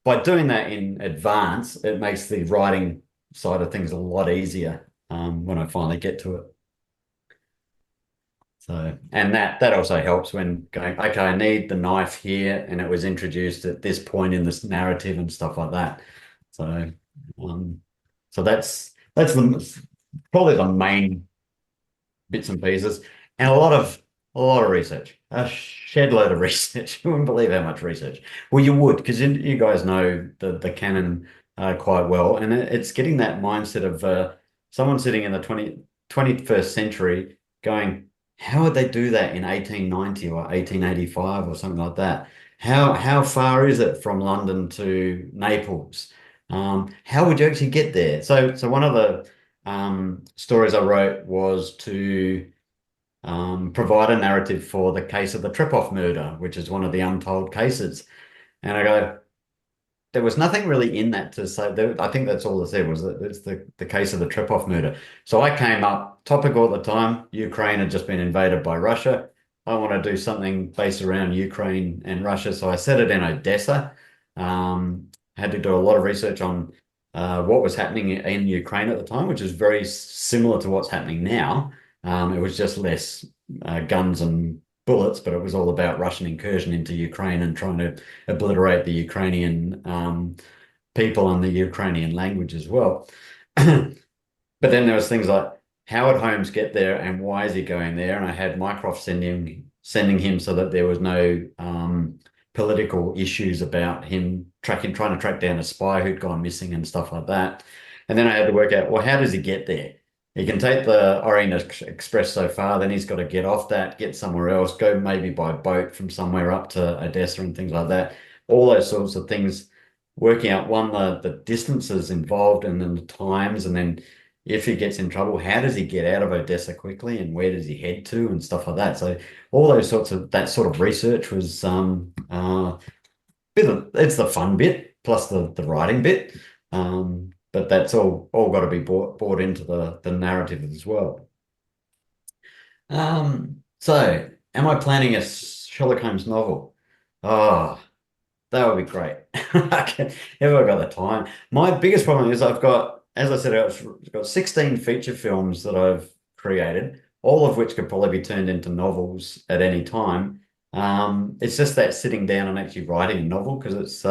by doing that in advance, it makes the writing side of things a lot easier when I finally get to it. So, and that also helps when going, okay, I need the knife here, and it was introduced at this point in this narrative and stuff like that. So, so that's probably the main bits and pieces, and a lot of research, a shed load of research. You wouldn't believe how much research. Well, you would, because you guys know the canon quite well, and it's getting that mindset of someone sitting in the 21st century going, how would they do that in 1890 or 1885 or something like that? How far is it from London to Naples? How would you actually get there? So one of the stories I wrote was to provide a narrative for the case of the Trepoff murder, which is one of the untold cases. And I go, there was nothing really in that to say. I think that's all it said was that it's the case of the Trepoff murder. So I came up topical at the time. Ukraine had just been invaded by Russia. I want to do something based around Ukraine and Russia. So I set it in Odessa. Had to do a lot of research on what was happening in Ukraine at the time, which is very similar to what's happening now. It was just less guns and bullets, but it was all about Russian incursion into Ukraine and trying to obliterate the Ukrainian people and the Ukrainian language as well. But then there was things like, how would Holmes get there and why is he going there? And I had Mycroft sending him so that there was no political issues about him trying to track down a spy who'd gone missing and stuff like that. And then I had to work out, well, how does he get there? He can take the Orient Express so far, then he's got to get off that, get somewhere else, go maybe by boat from somewhere up to Odessa and things like that. All those sorts of things, working out the distances involved and then the times, and then if he gets in trouble, how does he get out of Odessa quickly and where does he head to and stuff like that. So all those that sort of research was it's the fun bit plus the writing bit. But that's all got to be brought into the narrative as well. So am I planning a Sherlock Holmes novel? Oh, that would be great. If I got the time. My biggest problem is I've got, as I said, I've got 16 feature films that I've created, all of which could probably be turned into novels at any time. It's just that sitting down and actually writing a novel, because it's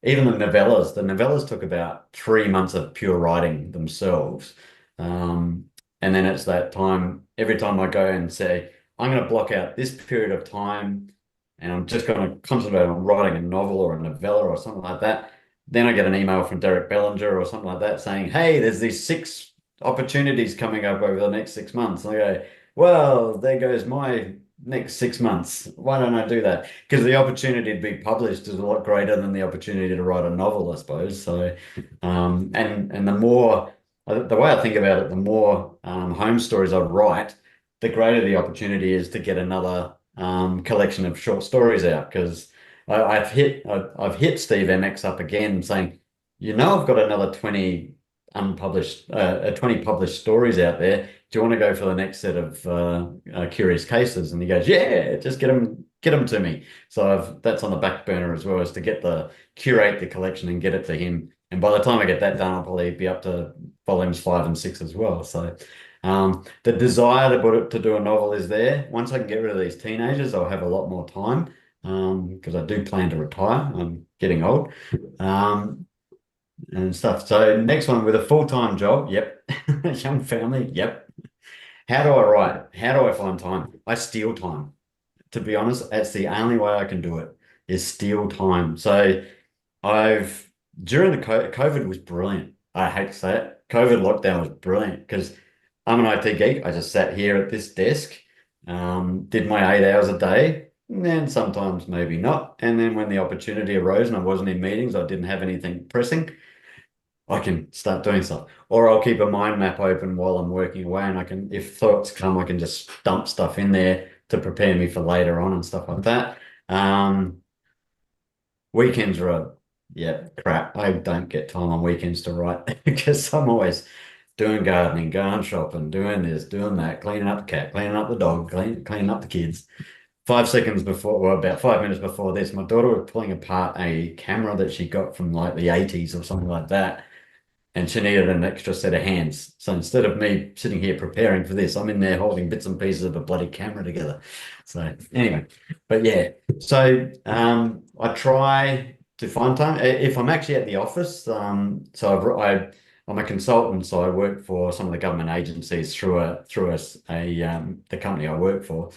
even the novellas took about 3 months of pure writing themselves. And then it's that time, every time I go and say, I'm going to block out this period of time and I'm just going to concentrate on writing a novel or a novella or something like that. Then I get an email from Derek Bellinger or something like that saying, hey, there's these 6 opportunities coming up over the next 6 months. And I go, well, there goes my next 6 months. Why don't I do that? Because the opportunity to be published is a lot greater than the opportunity to write a novel, I suppose. So, and the more, the way I think about it, the more home stories I write, the greater the opportunity is to get another collection of short stories out. Because I've hit Steve MX up again saying, I've got another 20 unpublished, 20 published stories out there. Do you want to go for the next set of curious cases? And he goes, yeah, just get them to me. So that's on the back burner as well, as to curate the collection and get it to him. And by the time I get that done, I'll probably be up to volumes 5 and 6 as well. So the desire to do a novel is there. Once I can get rid of these teenagers, I'll have a lot more time, because I do plan to retire. I'm getting old. And stuff. So next one, with a full-time job, yep. Young family, yep. How do I write? How do I find time? I steal time. To be honest, that's the only way I can do it, is steal time. So during the COVID was brilliant. I hate to say it. COVID lockdown was brilliant because I'm an IT geek. I just sat here at this desk, did my 8 hours a day, and sometimes maybe not. And then when the opportunity arose and I wasn't in meetings, I didn't have anything pressing, I can start doing stuff. Or I'll keep a mind map open while I'm working away, and if thoughts come, I can just dump stuff in there to prepare me for later on and stuff like that. Weekends are crap. I don't get time on weekends to write because I'm always doing gardening, going shopping, doing this, doing that, cleaning up the cat, cleaning up the dog, cleaning up the kids. 5 seconds before, or about 5 minutes before this, my daughter was pulling apart a camera that she got from like the 80s or something like that. And she needed an extra set of hands. So instead of me sitting here preparing for this, I'm in there holding bits and pieces of a bloody camera together. So anyway, but yeah. So I try to find time. If I'm actually at the office, I'm a consultant, so I work for some of the government agencies through the company I work for.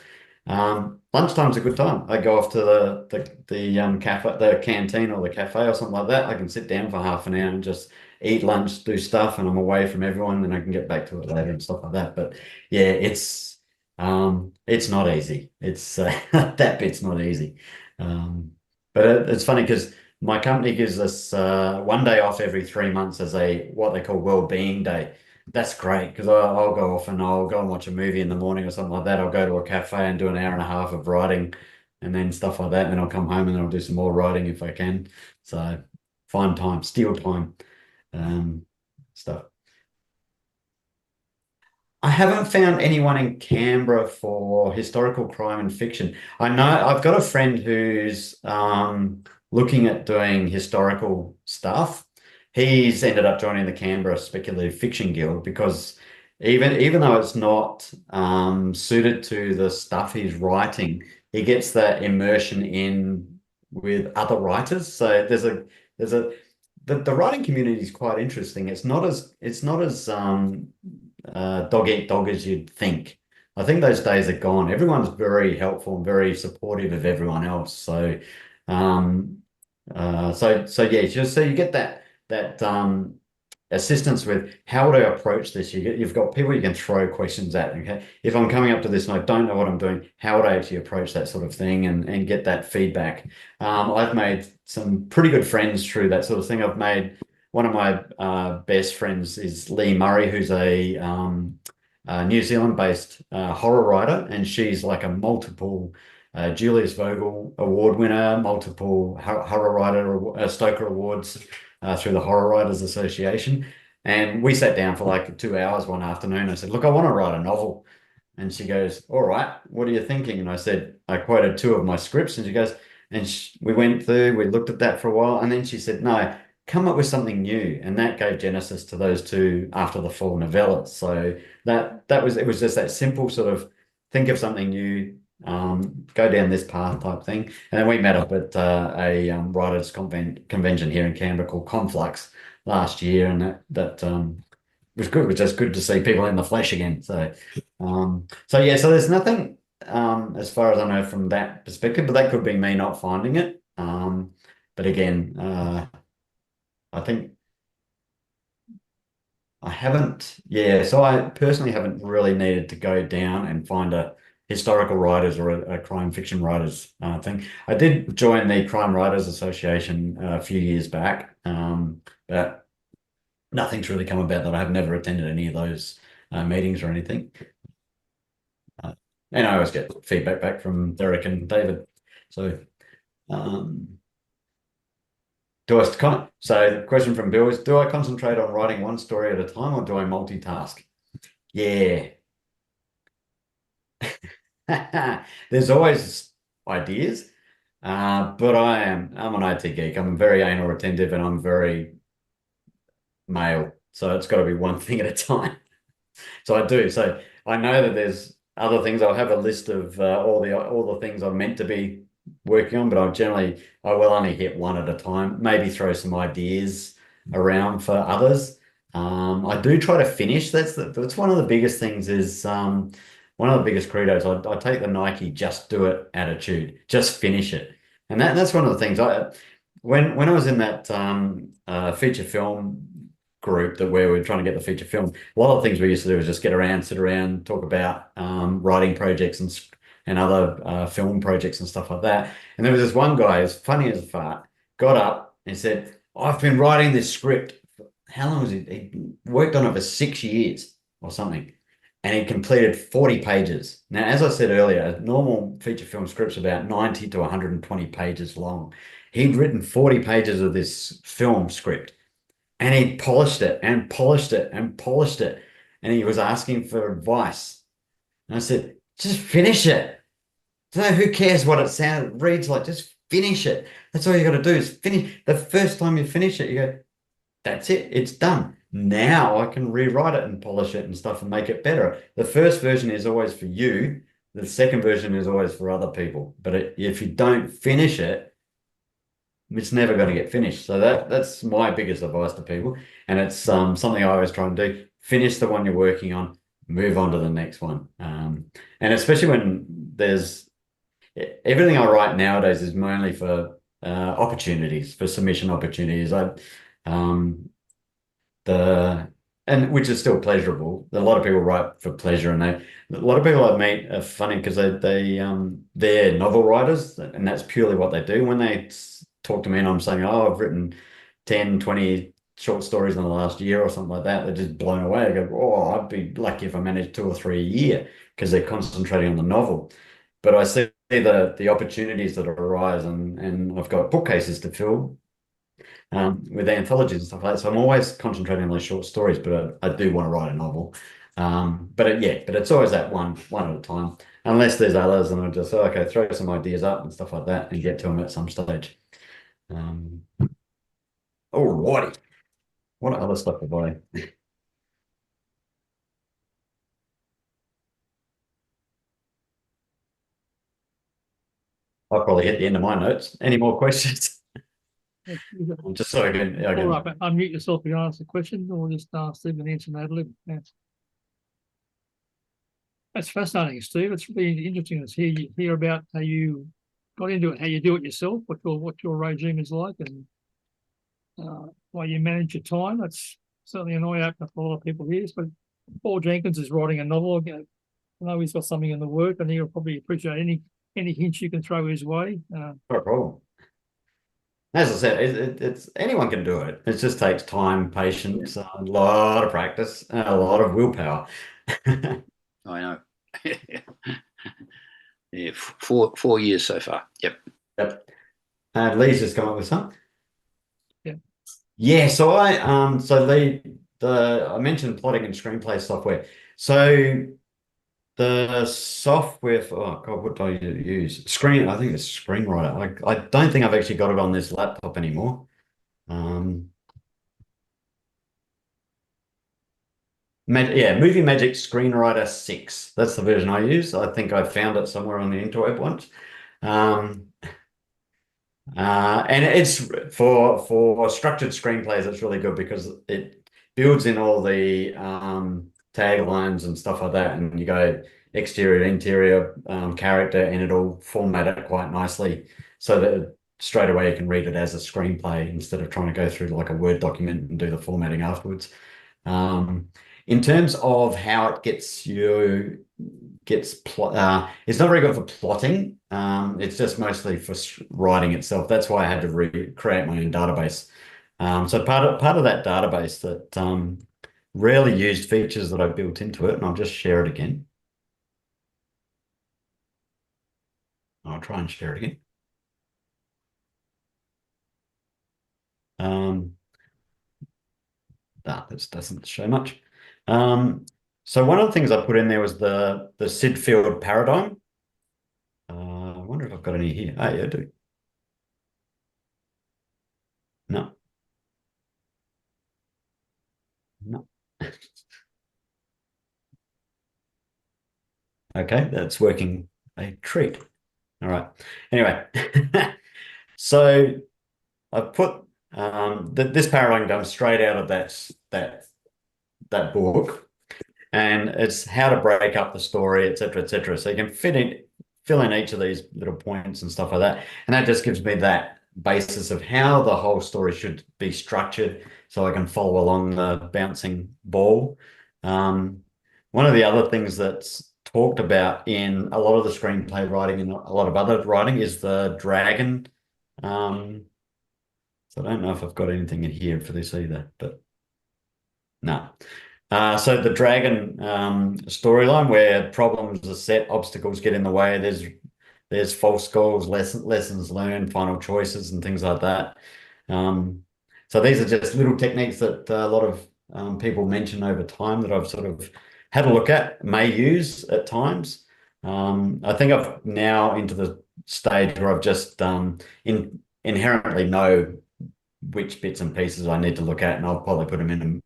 Lunchtime's a good time. I go off to the cafe, the canteen or the cafe or something like that. I can sit down for half an hour and just eat lunch, do stuff, and I'm away from everyone, and I can get back to it later and stuff like that. But yeah, it's not easy. It's that bit's not easy. But it's funny because my company gives us 1 day off every 3 months as what they call well-being day. That's great because I'll go off and I'll go and watch a movie in the morning or something like that. I'll go to a cafe and do an hour and a half of writing and then stuff like that. And then I'll come home and then I'll do some more writing if I can. So find time, steal time, stuff. I haven't found anyone in Canberra for historical crime and fiction. I know I've got a friend who's looking at doing historical stuff. He's ended up joining the Canberra Speculative Fiction Guild because even though it's not suited to the stuff he's writing, he gets that immersion in with other writers. So the writing community is quite interesting. It's not as dog eat dog as you'd think. I think those days are gone. Everyone's very helpful and very supportive of everyone else. So so yeah, just so you get that assistance with how would I approach this. You've got people you can throw questions at. Okay, if I'm coming up to this and I don't know what I'm doing, how would I actually approach that sort of thing and get that feedback? I've made some pretty good friends through that sort of thing. I've made one of my best friends is Lee Murray, who's a New Zealand-based horror writer, and she's like a multiple Julius Vogel Award winner, multiple horror writer Stoker Awards through the Horror Writers Association. And we sat down for like 2 hours one afternoon. I said, look, I want to write a novel. And she goes, all right, what are you thinking? And I said, I quoted 2 of my scripts. And she goes, we went through, we looked at that for a while. And then she said, no, come up with something new. And that gave genesis to those 2 After the Fall novellas. So it was just that simple sort of think of something new, go down this path type thing. And then we met up at a writers convention here in Canberra called Conflux last year, and that was good. It was just good to see people in the flesh again. So yeah, so there's nothing as far as I know from that perspective, but that could be me not finding it. But again, I think I haven't, so I personally haven't really needed to go down and find a historical writers or a crime fiction writers thing. I did join the Crime Writers Association a few years back, but nothing's really come about that. I have never attended any of those meetings or anything. And I always get feedback back from Derek and David. So, so the question from Bill is, do I concentrate on writing one story at a time or do I multitask? Yeah. There's always ideas, but I'm an IT geek. I'm very anal retentive and I'm very male. So it's got to be one thing at a time. So I do. So I know that there's other things. I'll have a list of all the things I'm meant to be working on, but I will only hit one at a time, maybe throw some ideas around for others. I do try to finish. That's one of the biggest things is one of the biggest credos. I take the Nike just do it attitude, just finish it. And that's one of the things when I was in that feature film group where we were trying to get the feature film, a lot of things we used to do was just sit around, talk about writing projects and other film projects and stuff like that. And there was this one guy, as funny as a fart, got up and said, I've been writing this script. How long was he worked on it for 6 years or something. And he completed 40 pages. Now, as I said earlier, normal feature film script's about 90 to 120 pages long. He'd written 40 pages of this film script and he polished it and polished it and polished it. And he was asking for advice. And I said, just finish it. So who cares what it reads like? Just finish it. That's all you got to do is finish. The first time you finish it, you go, that's it. It's done. Now I can rewrite it and polish it and stuff and make it better. The first version is always for you. The second version is always for other people. But if you don't finish it, it's never going to get finished. So that's my biggest advice to people. And it's something I always try and do. Finish the one you're working on, move on to the next one. And especially when there's everything I write nowadays is mainly for opportunities, for submission opportunities. Which is still pleasurable. A lot of people write for pleasure, and a lot of people I meet are funny because they're novel writers, and that's purely what they do. When they talk to me and I'm saying, oh, I've written 10, 20 short stories in the last year or something like that, they're just blown away. I go, oh, I'd be lucky if I managed 2 or 3 a year because they're concentrating on the novel. But I see the opportunities that arise, and I've got bookcases to fill. with anthologies and stuff like that. So I'm always concentrating on those short stories, but I do want to write a novel. But it's always that one at a time. Unless there's others, and I'll just okay, throw some ideas up and stuff like that, and get to them at some stage. Alrighty, what other stuff have I? I'll probably hit the end of my notes. Any more questions? Just so I can. All right, but unmute yourself and ask the question, or just ask Stephen answer ad lib. That's fascinating, Steve. It's really interesting to hear about how you got into it, how you do it yourself, what your regime is like, and why you manage your time. That's certainly an eye opener for a lot of people here. But Paul Jenkins is writing a novel. I know he's got something in the work, and he'll probably appreciate any hints you can throw his way. No problem. As I said, it's anyone can do it. It just takes time, patience, a lot of practice, and a lot of willpower. I know. Yeah, 4 years so far. Yep. Lee's just come up with some. Yeah. Yeah. So Lee, I mentioned plotting and screenplay software. So the software for, oh God, what do I use? I think it's Screenwriter. I don't think I've actually got it on this laptop anymore. Movie Magic Screenwriter 6. That's the version I use. I think I found it somewhere on the interweb once. And it's for structured screenplays, it's really good because it builds in all the taglines and stuff like that, and you go exterior, interior, character, and it'll format it quite nicely so that straight away you can read it as a screenplay instead of trying to go through like a Word document and do the formatting afterwards. In terms of how it it's not very good for plotting. It's just mostly for writing itself. That's why I had to create my own database. So part of that database that rarely used features that I built into it, and I'll just share it again. I'll try and share it again. This doesn't show much. So one of the things I put in there was the Sid Field paradigm. I wonder if I've got any here. Oh, yeah, I do. No. No. Okay, that's working a treat. All right. Anyway, so I put this paradigm comes straight out of that book, and it's how to break up the story, etc., etc. So you can fill in each of these little points and stuff like that, and that just gives me that basis of how the whole story should be structured, so I can follow along the bouncing ball. One of the other things that's talked about in a lot of the screenplay writing and a lot of other writing is the dragon. So I don't know if I've got anything in here for this either, but no. So the dragon storyline where problems are set, obstacles get in the way. There's false goals, lessons learned, final choices, and things like that. So these are just little techniques that a lot of people mention over time that I've sort of had a look at, may use at times. I think I've now into the stage where I've just inherently know which bits and pieces I need to look at, and I'll probably put them in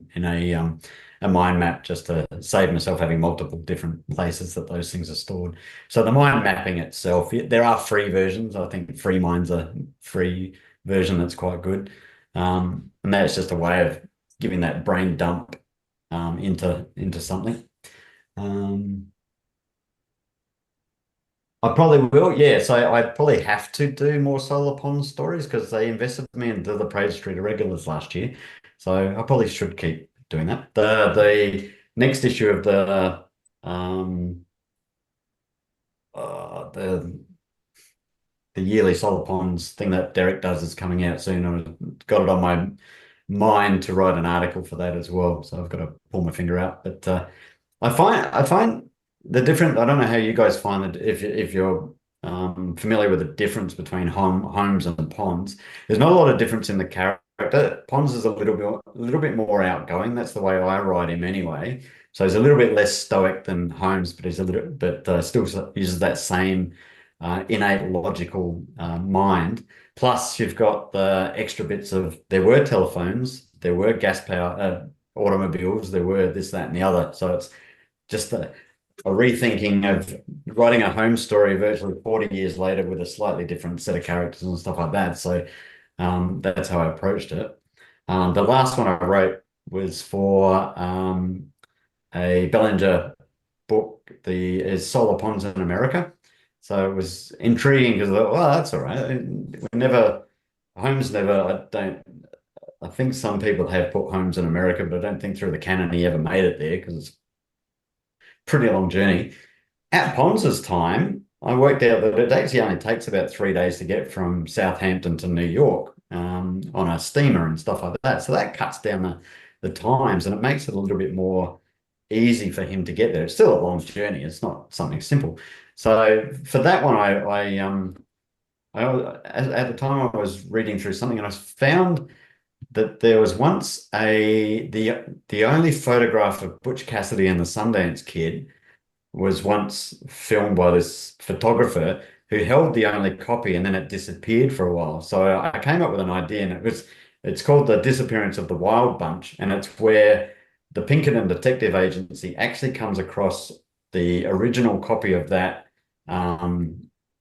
a mind map just to save myself having multiple different places that those things are stored. So the mind mapping itself, there are free versions. I think FreeMind's a free version that's quite good, and that's just a way of giving that brain dump into something. I probably will, yeah. So I probably have to do more Solar Pond stories because they invested me into the Parade Street Irregulars last year. So I probably should keep doing that. The next issue of the yearly Solar Ponds thing that Derek does is coming out soon. I've got it on my mind to write an article for that as well. So I've got to pull my finger out. But I find the different. I don't know how you guys find it if you're familiar with the difference between homes and ponds. There's not a lot of difference in the character. Pons is a little bit more outgoing. That's the way I write him anyway. So he's a little bit less stoic than Holmes, but he's a little, but still uses that same innate logical mind. Plus, you've got the extra bits of there were telephones, there were gas power automobiles, there were this, that, and the other. So it's just a rethinking of writing a Holmes story virtually 40 years later with a slightly different set of characters and stuff like that. So that's how I approached it. The last one I wrote was for a Bellinger book, is Solar Ponds in America. So it was intriguing because I thought, well, that's all right. Holmes never, I think some people have put Holmes in America, but I don't think through the canon he ever made it there because it's a pretty long journey. At Pons's time, I worked out that it actually only takes about 3 days to get from Southampton to New York on a steamer and stuff like that. So that cuts down the times and it makes it a little bit more easy for him to get there. It's still a long journey. It's not something simple. So for that one, at the time I was reading through something and I found that there was once the only photograph of Butch Cassidy and the Sundance Kid was once filmed by this photographer who held the only copy and then it disappeared for a while. So I came up with an idea and it's called The Disappearance of the Wild Bunch, and it's where the Pinkerton Detective Agency actually comes across the original copy of that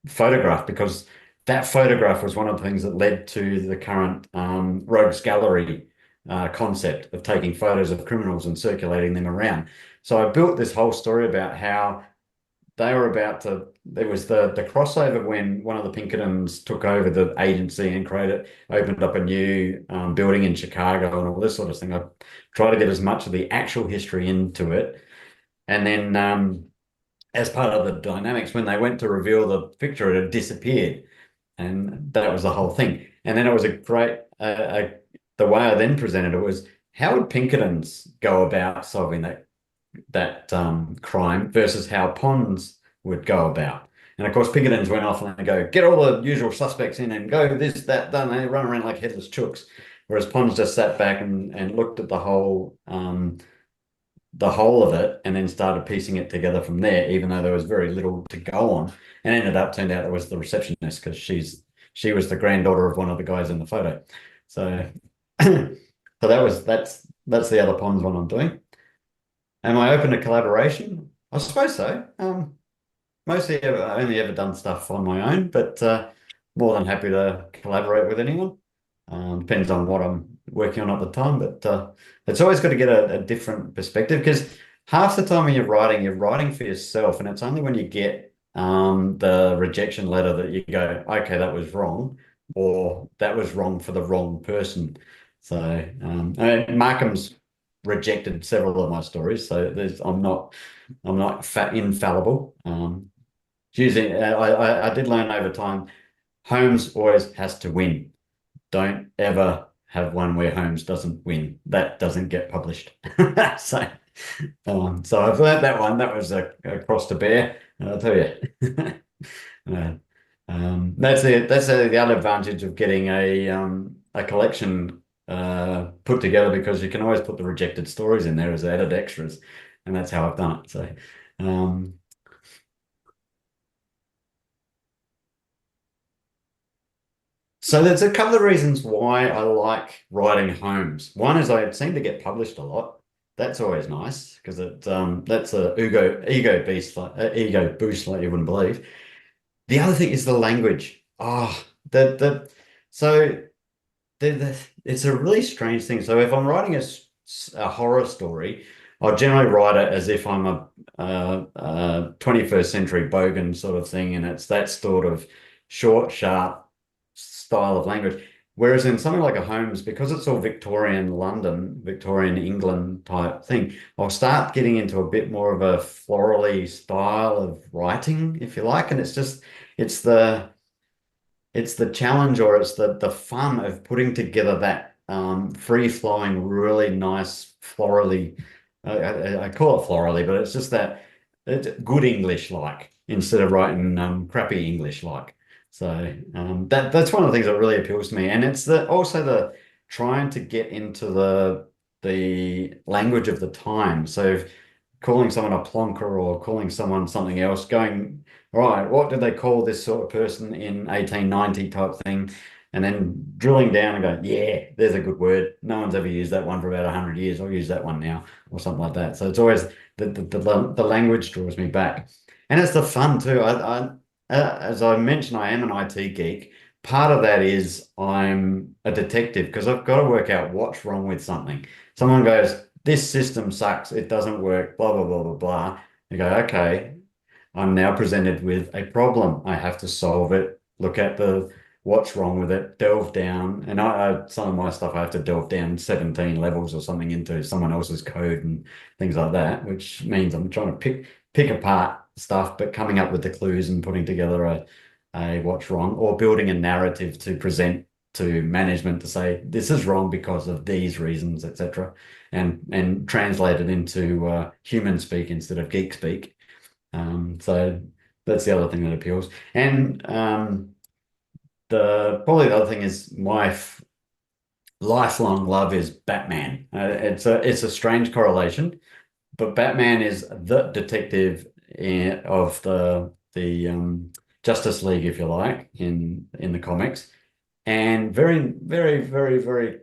photograph, because that photograph was one of the things that led to the current rogues gallery concept of taking photos of criminals and circulating them around. So I built this whole story about how they were about to, there was the crossover when one of the Pinkertons took over the agency and opened up a new building in Chicago and all this sort of thing. I tried to get as much of the actual history into it. And then as part of the dynamics, when they went to reveal the picture, it had disappeared. And that was the whole thing. And then it was a great, the way I then presented it was, how would Pinkertons go about solving that crime versus how Pons would go about? And of course, Pinkertons went off and they go, get all the usual suspects in and go this, that, done. They run around like headless chooks. Whereas Pons just sat back and looked at the whole of it and then started piecing it together from there, even though there was very little to go on. And turned out it was the receptionist, because she was the granddaughter of one of the guys in the photo. So that's the other Pons one I'm doing. Am I open to collaboration? I suppose so. Mostly I've only ever done stuff on my own, but more than happy to collaborate with anyone. Depends on what I'm working on at the time, but it's always got to get a different perspective, because half the time when you're writing for yourself, and it's only when you get the rejection letter that you go, okay, that was wrong, or that was wrong for the wrong person. So Markham's rejected several of my stories, so I'm not infallible. Usually, I did learn over time, Holmes always has to win. Don't ever have one where Holmes doesn't win. That doesn't get published. So I've learned that one. That was a cross to bear, I'll tell you. That's the other advantage of getting a collection put together, because you can always put the rejected stories in there as added extras, and that's how I've done it. So there's a couple of reasons why I like writing Holmes. One is I seem to get published a lot. That's always nice, because that's a ego boost like you wouldn't believe. The other thing is the language. It's a really strange thing. So if I'm writing a horror story, I'll generally write it as if I'm a 21st century bogan sort of thing, and it's that sort of short, sharp style of language. Whereas in something like a Holmes, because it's all Victorian London, Victorian England type thing, I'll start getting into a bit more of a florally style of writing, if you like. And it's the challenge, or it's the fun of putting together that free-flowing, really nice florally, I call it florally, but it's just that it's good English-like instead of writing crappy English-like. So that's one of the things that really appeals to me. And it's also trying to get into the language of the time. So if calling someone a plonker or calling someone something else, going, right, what did they call this sort of person in 1890 type thing? And then drilling down and going, yeah, there's a good word. No one's ever used that one for about 100 years. I'll use that one now, or something like that. So it's always the language draws me back. And it's the fun too. As I mentioned, I am an IT geek. Part of that is I'm a detective because I've got to work out what's wrong with something. Someone goes, this system sucks, it doesn't work, blah, blah, blah, blah, blah. You go, okay, I'm now presented with a problem. I have to solve it, look at what's wrong with it, delve down. And some of my stuff I have to delve down 17 levels or something into someone else's code and things like that, which means I'm trying to pick apart stuff, but coming up with the clues and putting together a what's wrong, or building a narrative to present to management to say this is wrong because of these reasons, etc., and translate it into human speak instead of geek speak. So that's the other thing that appeals. And probably the other thing is my lifelong love is Batman. It's a strange correlation, but Batman is the detective of the Justice League, if you like, in the comics, and very, very, very, very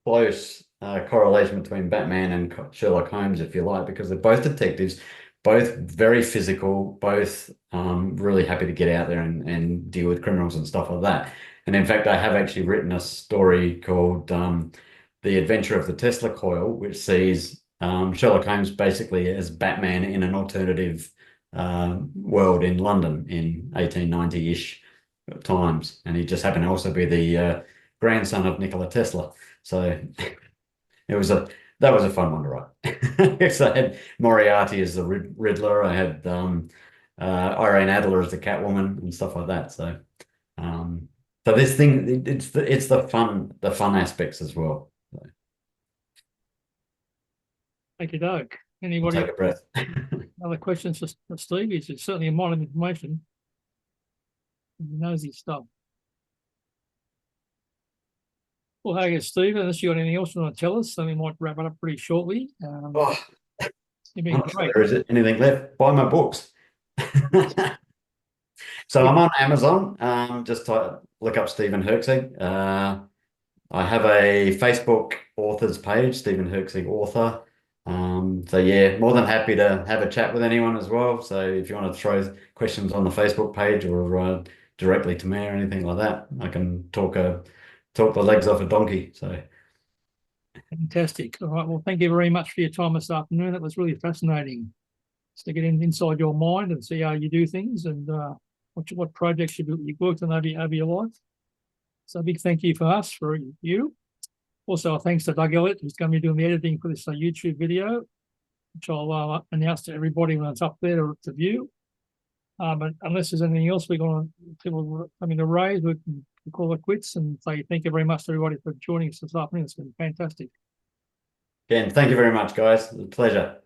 close correlation between Batman and Sherlock Holmes, if you like, because they're both detectives, both very physical, both really happy to get out there and deal with criminals and stuff like that. And in fact, I have actually written a story called The Adventure of the Tesla Coil, which sees Sherlock Holmes basically as Batman in an alternative world in London in 1890-ish times. And he just happened to also be the grandson of Nikola Tesla. So that was a fun one to write. So I had Moriarty as the Riddler. I had Irene Adler as the Catwoman and stuff like that. So so this thing, it's the fun aspects as well. So, Thank you, Doug. Anybody take a breath. other questions for Steve? It's certainly a mine of information. He knows his stuff. Well, hey, Steve, unless you got anything else you want to tell us, then we might wrap it up pretty shortly. Oh, You've been great. there is anything left? Buy my books. So I'm on Amazon. Just look up Stephen Herczeg. I have a Facebook authors page, Stephen Herczeg author. So yeah, more than happy to have a chat with anyone as well. So if you want to throw questions on the Facebook page or directly to me or anything like that, I can talk the legs off a donkey. So Fantastic. All right. Well, thank you very much for your time this afternoon. That was really fascinating to get inside your mind and see how you do things and what projects you've worked on over your life. So a big thank you for us, for you. Also, thanks to Doug Elliott, who's going to be doing the editing for this YouTube video, which I'll announce to everybody when it's up there to view. But unless there's anything else people coming to raise, we can call it quits and say thank you very much to everybody for joining us this afternoon. It's been fantastic. again, thank you very much, guys. It was a pleasure.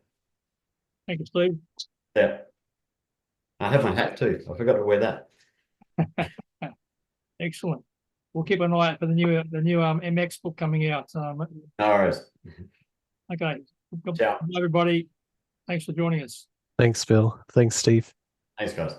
Thank you, Steve. Yeah. I have my hat too. I forgot to wear that. Excellent. We'll keep an eye out for the new MX book coming out. No worries. Okay. Ciao. Everybody, thanks for joining us. Thanks, Phil. Thanks, Steve. Thanks, guys.